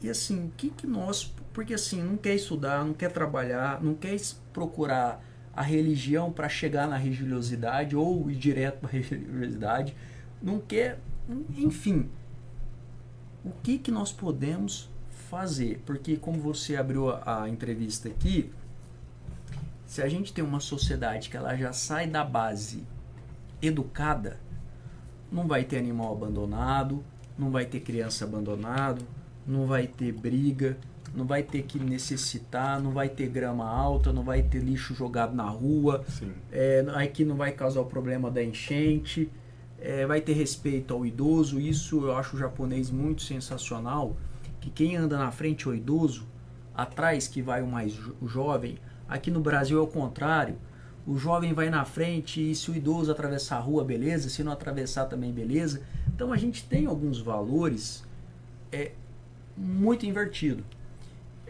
G: E assim, o que nós... Porque assim, não quer estudar, não quer trabalhar, não quer procurar a religião para chegar na religiosidade ou ir direto para a religiosidade, não quer... Enfim, o que nós podemos fazer? Porque como você abriu a entrevista aqui, se a gente tem uma sociedade que ela já sai da base educada, não vai ter animal abandonado, não vai ter criança abandonado, não vai ter briga, não vai ter que necessitar, não vai ter grama alta, não vai ter lixo jogado na rua, aqui não vai causar o problema da enchente, vai ter respeito ao idoso. Isso eu acho o japonês muito sensacional, que quem anda na frente é o idoso, atrás que vai o mais jovem. Aqui no Brasil é o contrário, o jovem vai na frente e se o idoso atravessar a rua, beleza, se não atravessar também, beleza. Então a gente tem alguns valores muito invertido.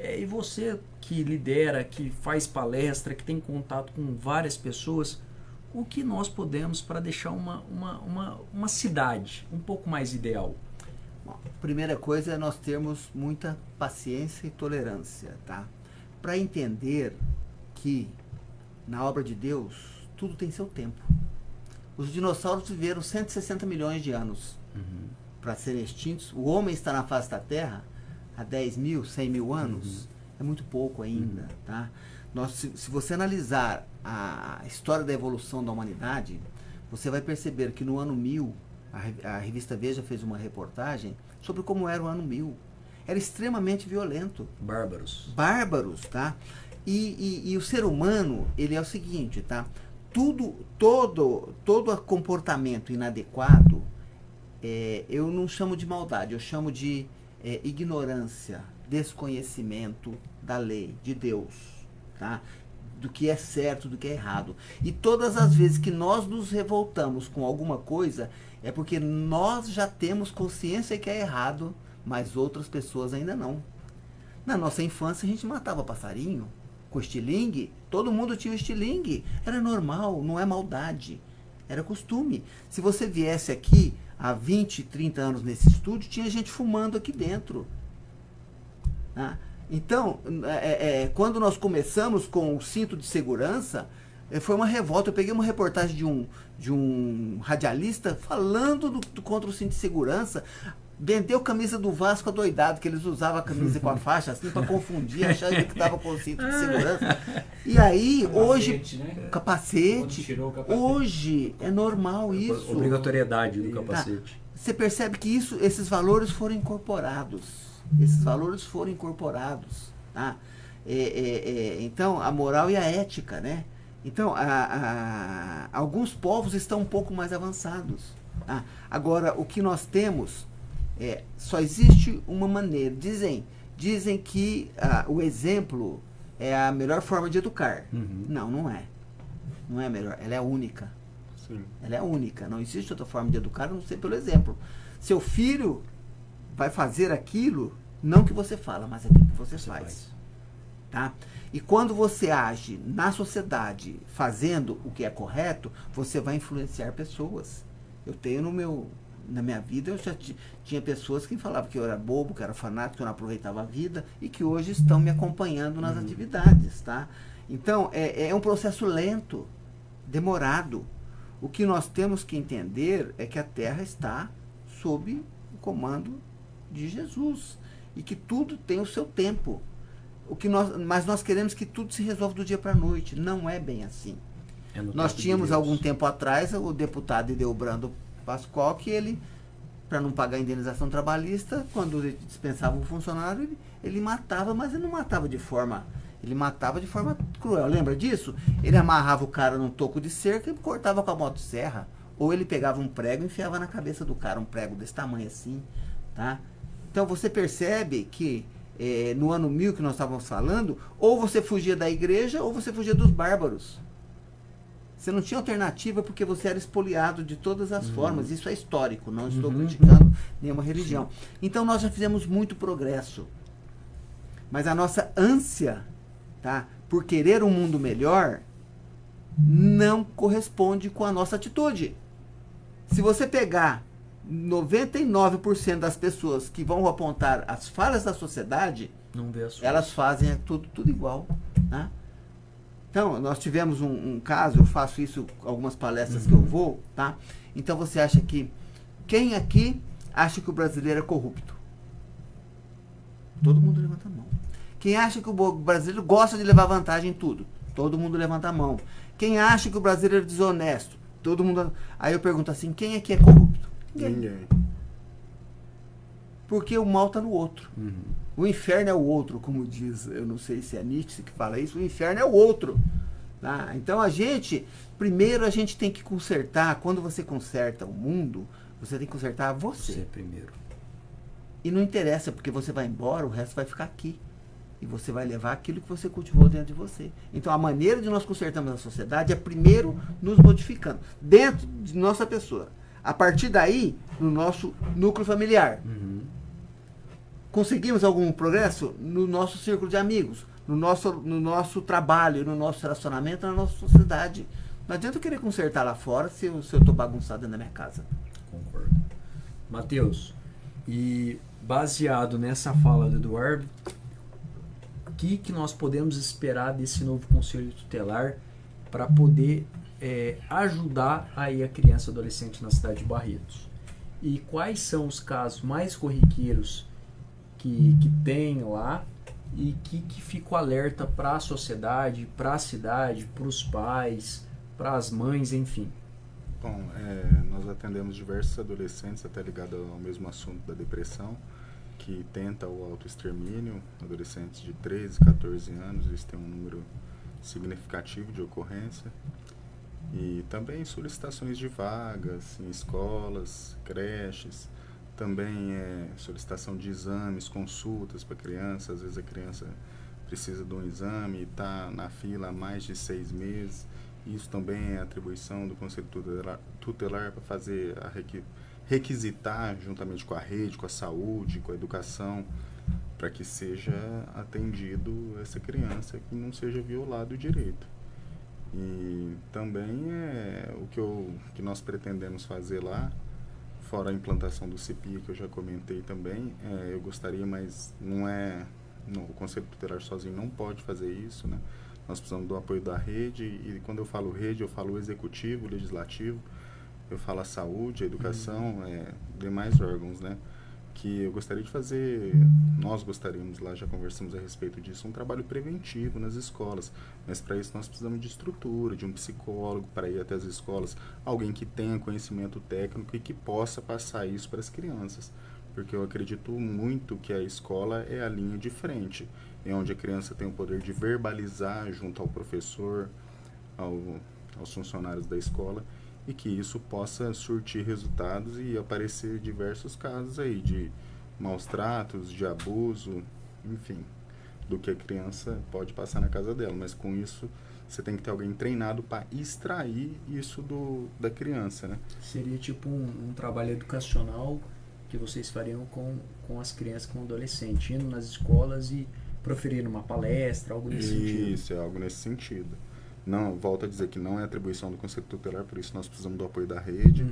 G: E você que lidera, que faz palestra, que tem contato com várias pessoas, o que nós podemos para deixar uma cidade um pouco mais ideal?
H: Bom, a primeira coisa é nós termos muita paciência e tolerância, tá? Para entender que na obra de Deus tudo tem seu tempo. Os dinossauros viveram 160 milhões de anos para serem extintos. O homem está na face da Terra há 10 mil, 100 mil anos, é muito pouco ainda, tá? Se você analisar a história da evolução da humanidade, você vai perceber que no ano 1000, a revista Veja fez uma reportagem sobre como era o ano 1000. Era extremamente violento. Bárbaros, tá? E o ser humano, ele é o seguinte, tá? Todo comportamento inadequado, eu não chamo de maldade, eu chamo de ignorância, desconhecimento da lei, de Deus, tá? Do que é certo, do que é errado. E todas as vezes que nós nos revoltamos com alguma coisa, é porque nós já temos consciência que é errado, mas outras pessoas ainda não. Na nossa infância a gente matava passarinho com estilingue, todo mundo tinha estilingue, era normal, não é maldade, era costume. Se você viesse aqui há 20, 30 anos nesse estúdio, tinha gente fumando aqui dentro. Então, quando nós começamos com o cinto de segurança, foi uma revolta. Eu peguei uma reportagem de um radialista falando contra o cinto de segurança. Vendeu camisa do Vasco adoidado, que eles usavam a camisa com a faixa assim para confundir, achando que estava com o cinto de segurança. E aí, hoje, capacete, hoje é normal isso.
G: Obrigatoriedade do capacete.
H: Você percebe que esses valores foram incorporados. Esses valores foram incorporados. Tá? Então, a moral e a ética, né? Então, alguns povos estão um pouco mais avançados. Tá? Agora, o que nós temos... só existe uma maneira. Dizem que o exemplo é a melhor forma de educar. Não, não é. Não é a melhor. Ela é única.
I: Sim.
H: Ela é única. Não existe outra forma de educar, a não ser pelo exemplo. Seu filho vai fazer aquilo, não que você fala, mas aquilo que você faz. Tá? E quando você age na sociedade fazendo o que é correto, você vai influenciar pessoas. Eu tenho na minha vida, eu já tinha pessoas que falavam que eu era bobo, que eu era fanático, que eu não aproveitava a vida e que hoje estão me acompanhando nas atividades, tá? Então, é um processo lento, demorado. O que nós temos que entender é que a Terra está sob o comando de Jesus e que tudo tem o seu tempo. Mas nós queremos que tudo se resolva do dia para a noite. Não é bem assim. Nós tínhamos algum tempo atrás o deputado Ideobrando Pascoal, que ele, para não pagar a indenização trabalhista, quando ele dispensava um funcionário, ele matava, mas ele não matava de forma... Ele matava de forma cruel. Lembra disso? Ele amarrava o cara num toco de cerca e cortava com a motosserra. Ou ele pegava um prego e enfiava na cabeça do cara, um prego desse tamanho assim. Tá? Então você percebe que no ano 1000 que nós estávamos falando, ou você fugia da igreja ou você fugia dos bárbaros. Você não tinha alternativa porque você era expoliado de todas as formas. Isso é histórico, não estou criticando nenhuma religião. Então nós já fizemos muito progresso. Mas a nossa ânsia, tá, por querer um mundo melhor não corresponde com a nossa atitude. Se você pegar 99% das pessoas que vão apontar as falhas da sociedade, elas fazem tudo igual. Tá? Então, nós tivemos um caso, eu faço isso algumas palestras que eu vou, tá? Então você acha que... Quem aqui acha que o brasileiro é corrupto? Todo mundo levanta a mão. Quem acha que o brasileiro gosta de levar vantagem em tudo? Todo mundo levanta a mão. Quem acha que o brasileiro é desonesto? Todo mundo... Aí eu pergunto assim, quem aqui é corrupto?
I: Ninguém.
H: Porque o mal está no outro. O inferno é o outro, como diz, eu não sei se é Nietzsche que fala isso, o inferno é o outro. Tá? Então primeiro a gente tem que consertar, quando você conserta o mundo, você tem que consertar você
G: primeiro.
H: E não interessa, porque você vai embora, o resto vai ficar aqui. E você vai levar aquilo que você cultivou dentro de você. Então a maneira de nós consertarmos a sociedade é primeiro nos modificando, dentro de nossa pessoa. A partir daí, no nosso núcleo familiar. Conseguimos algum progresso no nosso círculo de amigos, no nosso trabalho, no nosso relacionamento, na nossa sociedade. Não adianta eu querer consertar lá fora se eu estou bagunçado dentro da minha casa.
G: Concordo. Matheus, e baseado nessa fala do Eduardo, o que nós podemos esperar desse novo Conselho Tutelar para poder ajudar aí a criança e adolescente na cidade de Barretos? E quais são os casos mais corriqueiros que tem lá e que fica o alerta para a sociedade, para a cidade, para os pais, para as mães, enfim?
I: Bom, nós atendemos diversos adolescentes, até ligado ao mesmo assunto da depressão, que tenta o autoextermínio, adolescentes de 13, 14 anos, eles têm um número significativo de ocorrência. E também solicitações de vagas em escolas, creches, também solicitação de exames, consultas para criança. Às vezes a criança precisa de um exame e está na fila há mais de 6 meses. Isso também é atribuição do Conselho Tutelar para fazer a requisitar, juntamente com a rede, com a saúde, com a educação, para que seja atendido essa criança, que não seja violado o direito. E também o que nós pretendemos fazer lá, fora a implantação do CPI, que eu já comentei também, eu gostaria, mas o Conselho Tutelar sozinho não pode fazer isso, né? Nós precisamos do apoio da rede, e quando eu falo rede, eu falo o executivo, o legislativo, eu falo a saúde, a educação, demais órgãos, né? Que eu gostaria de fazer, nós gostaríamos lá, já conversamos a respeito disso, um trabalho preventivo nas escolas, mas para isso nós precisamos de estrutura, de um psicólogo para ir até as escolas, alguém que tenha conhecimento técnico e que possa passar isso para as crianças, porque eu acredito muito que a escola é a linha de frente, é onde a criança tem o poder de verbalizar junto ao professor, aos funcionários da escola, e que isso possa surtir resultados e aparecer diversos casos aí de maus tratos, de abuso, enfim, do que a criança pode passar na casa dela. Mas com isso, você tem que ter alguém treinado para extrair isso da criança, né?
G: Seria tipo um trabalho educacional que vocês fariam com as crianças, com adolescentes, indo nas escolas e proferindo uma palestra, algo nesse sentido.
I: Isso, é algo nesse sentido. Não, volto a dizer que não é atribuição do Conselho Tutelar, por isso nós precisamos do apoio da rede,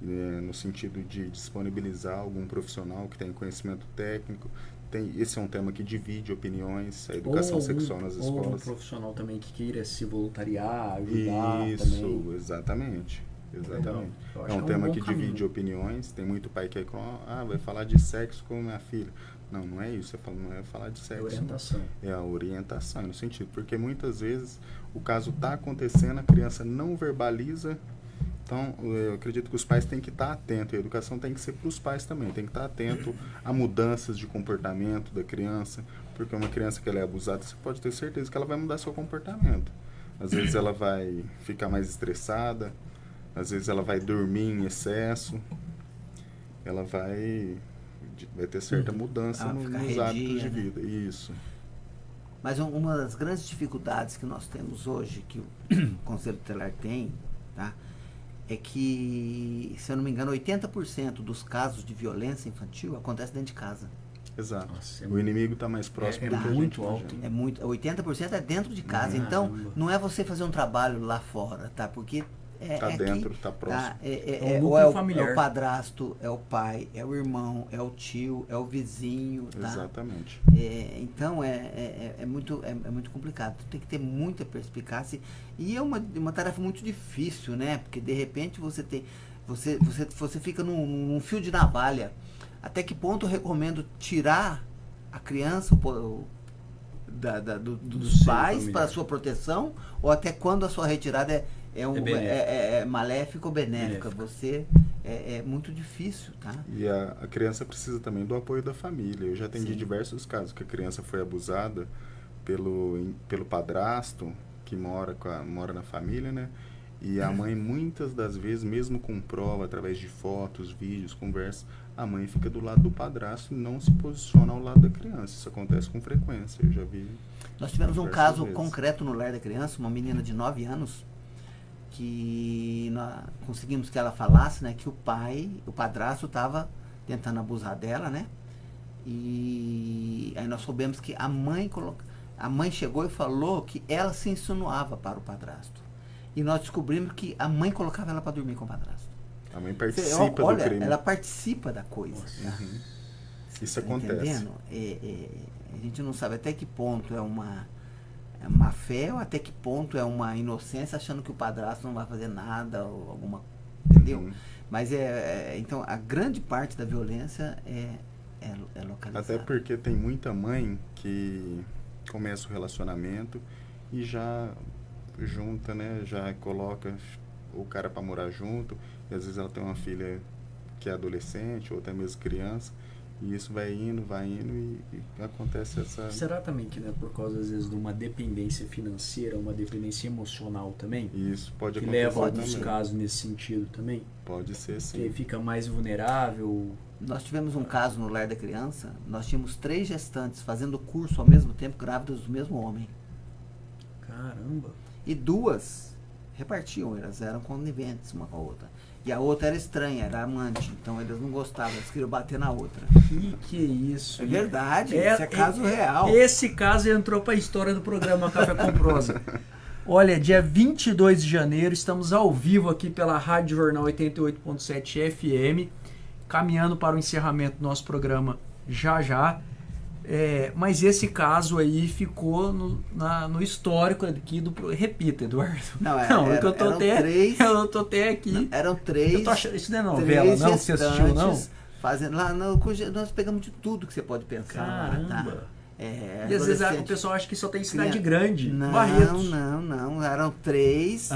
I: no sentido de disponibilizar algum profissional que tenha conhecimento técnico. Esse é um tema que divide opiniões, a educação sexual nas escolas.
G: Ou um profissional também que queira se voluntariar, ajudar
I: isso,
G: também.
I: Exatamente. É um
G: um
I: tema
G: bom
I: que
G: caminho.
I: divide opiniões. Tem muito pai que vai falar de sexo com minha filha. Não é isso. Não é falar de sexo.
G: Orientação.
I: É a orientação, no sentido. Porque muitas vezes o caso está acontecendo, a criança não verbaliza. Então, eu acredito que os pais têm que estar atentos. A educação tem que ser para os pais também. Tem que estar atento a mudanças de comportamento da criança. Porque uma criança que ela é abusada, você pode ter certeza que ela vai mudar seu comportamento. Às vezes ela vai ficar mais estressada. Às vezes ela vai dormir em excesso, ela vai ter certa mudança nos hábitos de vida. Isso.
H: Mas uma das grandes dificuldades que nós temos hoje, que o Conselho Tutelar tem, tá, é que, se eu não me engano, 80% dos casos de violência infantil acontece dentro de casa.
I: Exato.
G: Nossa,
I: o inimigo está mais próximo do que
G: muito
I: a gente
G: alto.
H: É muito, 80% é dentro de casa. Então, não é você fazer um trabalho lá fora, tá? Porque
I: está dentro, está próximo.
H: É o padrasto, é o pai, é o irmão, é o tio, é o vizinho, tá?
I: Exatamente.
H: Então é muito complicado. Tem que ter muita perspicácia e é uma tarefa muito difícil, né? Porque de repente você fica num fio de navalha. Até que ponto eu recomendo tirar a criança dos pais para sua proteção, ou até quando a sua retirada é maléfica ou benéfica? É muito difícil, tá?
I: E a criança precisa também do apoio da família. Eu já atendi diversos casos que a criança foi abusada pelo padrasto que mora na família, né? E a mãe, muitas das vezes, mesmo com prova, através de fotos, vídeos, conversas, a mãe fica do lado do padrasto e não se posiciona ao lado da criança. Isso acontece com frequência, eu já vi.
H: Nós tivemos um caso concreto no Lar da Criança, uma menina de 9 anos, que nós conseguimos que ela falasse, né, que o padrasto estava tentando abusar dela, né? E aí nós soubemos que a mãe chegou e falou que ela se insinuava para o padrasto. E nós descobrimos que a mãe colocava ela para dormir com o padrasto.
I: A mãe participa do crime.
H: Ela participa da coisa.
I: Isso acontece.
H: Entendendo? A gente não sabe até que ponto é uma fé ou até que ponto é uma inocência, achando que o padrasto não vai fazer nada ou alguma... Entendeu? Mas então a grande parte da violência é localizada.
I: Até porque tem muita mãe que começa o relacionamento e já junta, né? Já coloca o cara para morar junto, e às vezes ela tem uma filha que é adolescente ou até mesmo criança, e isso vai indo e acontece essa...
G: Será também que não é por causa, às vezes, de uma dependência financeira, uma dependência emocional também?
I: Isso pode
G: que
I: acontecer.
G: Que leva a alguns casos nesse sentido também?
I: Pode ser, sim.
G: Que fica mais vulnerável.
H: Nós tivemos um caso no Lar da Criança, nós tínhamos 3 gestantes fazendo curso ao mesmo tempo, grávidas do mesmo homem.
G: Caramba!
H: E 2 repartiam, elas eram coniventes uma com a outra. E a outra era estranha, era amante. Então eles não gostavam, eles queriam bater na outra.
G: Que isso.
H: É verdade, isso é caso real.
G: Esse caso entrou para a história do programa Café com Prosa. Olha, dia 22 de janeiro, estamos ao vivo aqui pela Rádio Jornal 88.7 FM, caminhando para o encerramento do nosso programa já. Mas esse caso aí ficou no histórico aqui do... Repita, Eduardo.
H: Eu
G: tô até aqui.
H: Não, eram 3.
G: Isso não é novela, não? Você assistiu, não?
H: Fazendo lá, nós pegamos de tudo que você pode pensar.
G: Caramba!
H: Lá, tá?
G: E às vezes o pessoal acha que só tem cidade grande.
H: Não,
G: Barretos.
H: não. Eram 3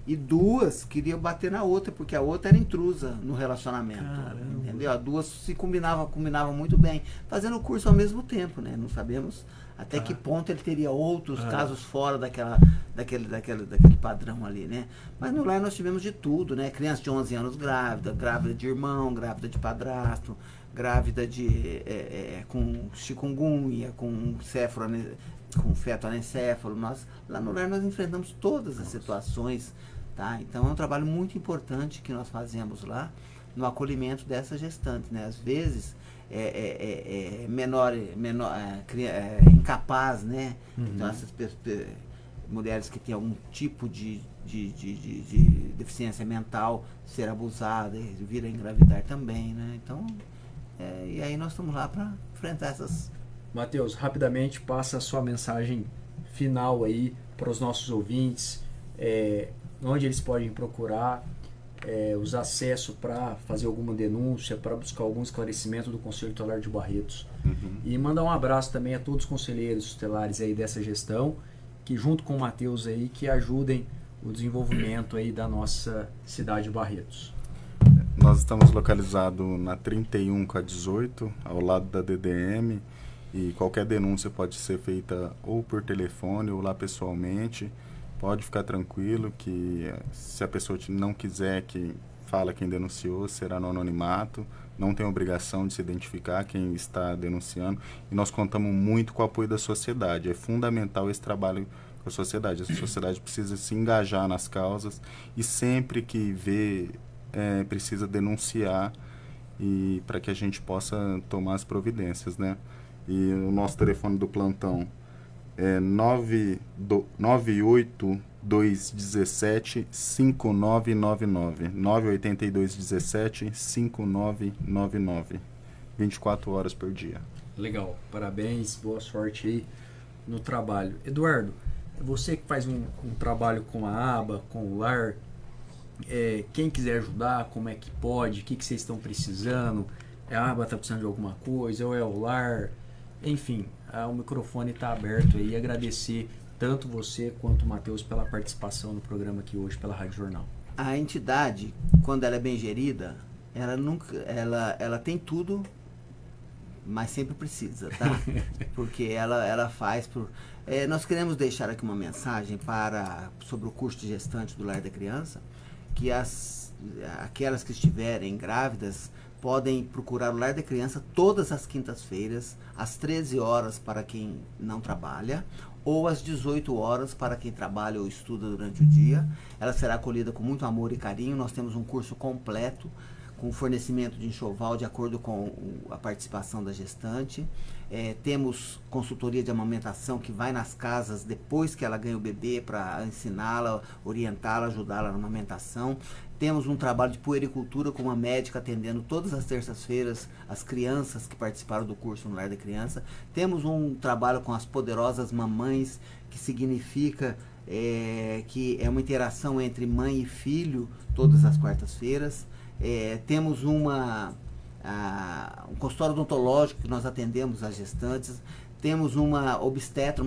H: e 2 queriam bater na outra, porque a outra era intrusa no relacionamento.
G: Caramba.
H: Entendeu? As duas se combinavam muito bem, fazendo o curso ao mesmo tempo, né? Não sabemos até que ponto ele teria outros casos fora daquele padrão ali, né? Mas no lar nós tivemos de tudo, né? Criança de 11 anos grávida de irmão, grávida de padrasto, grávida com chikungunya, com feto anencéfalo. Lá no lar nós enfrentamos todas as situações, tá? Então é um trabalho muito importante que nós fazemos lá no acolhimento dessa gestante, né? Às vezes incapaz, né? Então essas mulheres que têm algum tipo de deficiência mental ser abusada e vir a engravidar também, né? Então e aí nós estamos lá para enfrentar essas...
G: Matheus, rapidamente passa a sua mensagem final aí para os nossos ouvintes, onde eles podem procurar os acessos para fazer alguma denúncia, para buscar algum esclarecimento do Conselho Tutelar de Barretos. E mandar um abraço também a todos os conselheiros tutelares aí dessa gestão, que junto com o Matheus aí, que ajudem o desenvolvimento aí da nossa cidade de Barretos.
I: Nós estamos localizados na 31 com a 18, ao lado da DDM, e qualquer denúncia pode ser feita ou por telefone ou lá pessoalmente. Pode ficar tranquilo que se a pessoa não quiser que fala quem denunciou, será no anonimato, não tem obrigação de se identificar quem está denunciando, e nós contamos muito com o apoio da sociedade. É fundamental esse trabalho com a sociedade. A sociedade precisa se engajar nas causas e sempre que vê precisa denunciar, e para que a gente possa tomar as providências, né? E o nosso telefone do plantão é 98217 5999, 98217 5999, 24 horas por dia.
G: Legal, parabéns, boa sorte aí no trabalho. Eduardo, você que faz um trabalho com a aba, com o lar, quem quiser ajudar, como é que pode, o que vocês estão precisando, a aba está precisando de alguma coisa, ou é o lar, enfim, o microfone está aberto aí. Agradecer tanto você quanto o Matheus pela participação no programa aqui hoje pela Rádio Jornal.
H: A entidade, quando ela é bem gerida, ela tem tudo, mas sempre precisa, tá? Porque ela faz nós queremos deixar aqui uma mensagem sobre o curso de gestante do Lar da Criança, que aquelas que estiverem grávidas podem procurar o Lar da Criança todas as quintas-feiras, às 13 horas para quem não trabalha, ou às 18 horas para quem trabalha ou estuda durante o dia. Ela será acolhida com muito amor e carinho. Nós temos um curso completo, com fornecimento de enxoval de acordo com a participação da gestante. Temos consultoria de amamentação que vai nas casas depois que ela ganha o bebê para ensiná-la, orientá-la, ajudá-la na amamentação. Temos um trabalho de puericultura com uma médica atendendo todas as terças-feiras as crianças que participaram do curso no Lar da Criança. Temos um trabalho com as poderosas mamães, que significa que é uma interação entre mãe e filho todas as quartas-feiras. Temos um consultório odontológico que nós atendemos as gestantes. Temos uma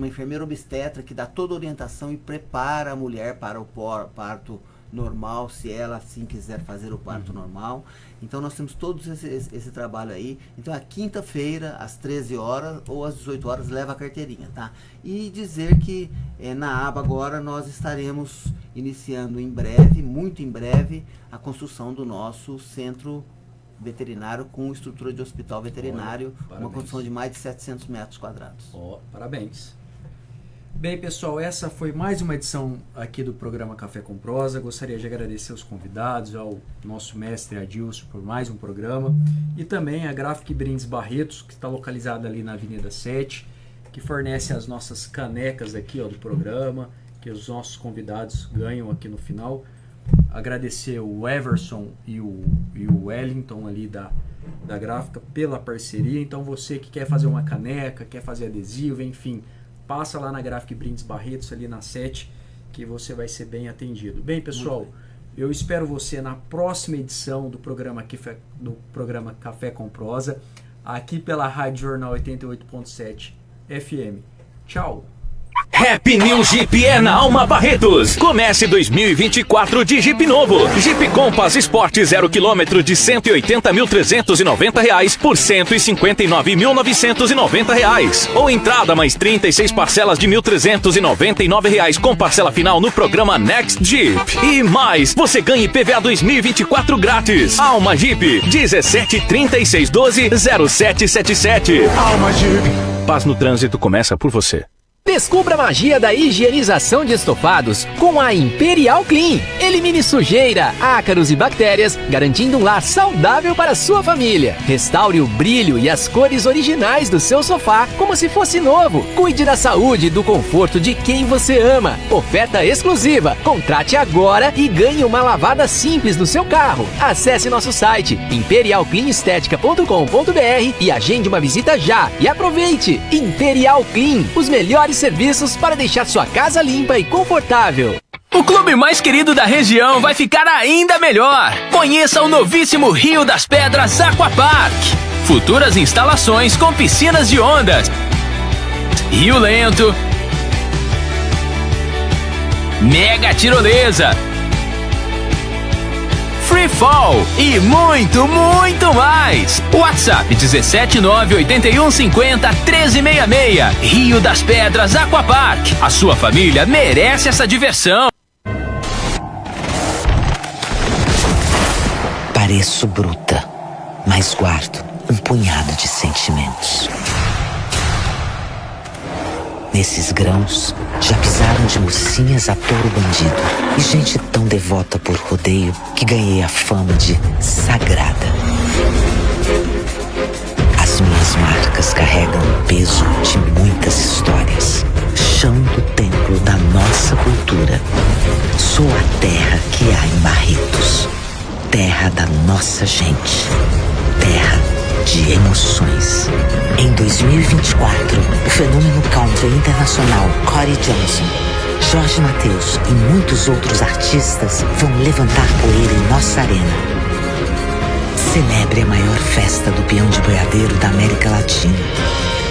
H: enfermeira obstetra que dá toda a orientação e prepara a mulher para o parto normal, se ela assim quiser fazer o parto normal. Então nós temos todo esse trabalho aí. Então a quinta-feira, às 13 horas ou às 18 horas, leva a carteirinha, tá? E dizer que na aba agora nós estaremos iniciando em breve, muito em breve, a construção do nosso centro veterinário com estrutura de hospital veterinário. Olha, uma construção de mais de 700 metros quadrados.
G: Parabéns. Bem, pessoal, essa foi mais uma edição aqui do programa Café com Prosa. Gostaria de agradecer aos convidados, ao nosso mestre Adilson por mais um programa e também a Graphic Brindes Barretos, que está localizada ali na Avenida 7, que fornece as nossas canecas aqui do programa, que os nossos convidados ganham aqui no final. Agradecer o Everson e o Wellington ali da Gráfica pela parceria. Então você que quer fazer uma caneca, quer fazer adesivo, enfim, passa lá na Graphic Brindes Barretos, ali na 7, que você vai ser bem atendido. Bem, pessoal, eu espero você na próxima edição do programa Café com Prosa, aqui pela Rádio Jornal 88.7 FM. Tchau!
A: Happy New Jeep é na Alma Barretos. Comece 2024 de Jeep novo. Jeep Compass Sport 0 km de R$180.390 por R$159.990. Ou entrada mais 36 parcelas de R$1.399 com parcela final no programa Next Jeep. E mais, você ganhe PVA 2024 grátis. Alma Jeep 1736120777. Alma Jeep. Paz no trânsito começa por você.
C: Descubra a magia da higienização de estofados com a Imperial Clean. Elimine sujeira, ácaros e bactérias, garantindo um lar saudável para a sua família. Restaure o brilho e as cores originais do seu sofá como se fosse novo. Cuide da saúde e do conforto de quem você ama. Oferta exclusiva. Contrate agora e ganhe uma lavada simples no seu carro. Acesse nosso site imperialcleanestetica.com.br e agende uma visita já. E aproveite! Imperial Clean, os melhores serviços para deixar sua casa limpa e confortável.
D: O clube mais querido da região vai ficar ainda melhor. Conheça o novíssimo Rio das Pedras Aquapark. Futuras instalações com piscinas de ondas, rio lento, mega tirolesa, free fall e muito, muito mais. WhatsApp 17981501366. Rio das Pedras Aquapark. A sua família merece essa diversão.
J: Pareço bruta, mas guardo um punhado de sentimentos. Nesses grãos, já pisaram de mocinhas a touro bandido e gente tão devota por rodeio que ganhei a fama de sagrada. As minhas marcas carregam o peso de muitas histórias. Chão do templo da nossa cultura. Sou a terra que há em Barretos. Terra da nossa gente. Terra de emoções. Em 2024, o fenômeno country internacional Corey Johnson, Jorge Mateus e muitos outros artistas vão levantar poeira em nossa arena. Celebre a maior festa do peão de boiadeiro da América Latina.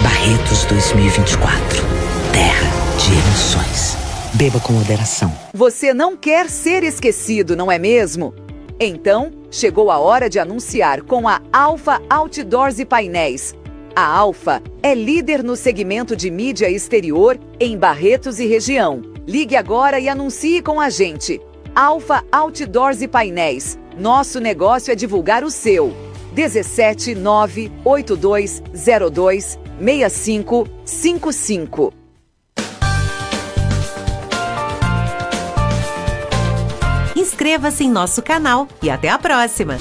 J: Barretos 2024. Terra de emoções. Beba com moderação.
E: Você não quer ser esquecido, não é mesmo? Então, chegou a hora de anunciar com a Alfa Outdoors e Painéis. A Alfa é líder no segmento de mídia exterior em Barretos e região. Ligue agora e anuncie com a gente. Alfa Outdoors e Painéis. Nosso negócio é divulgar o seu. 17982026555.
F: Inscreva-se em nosso canal e até a próxima!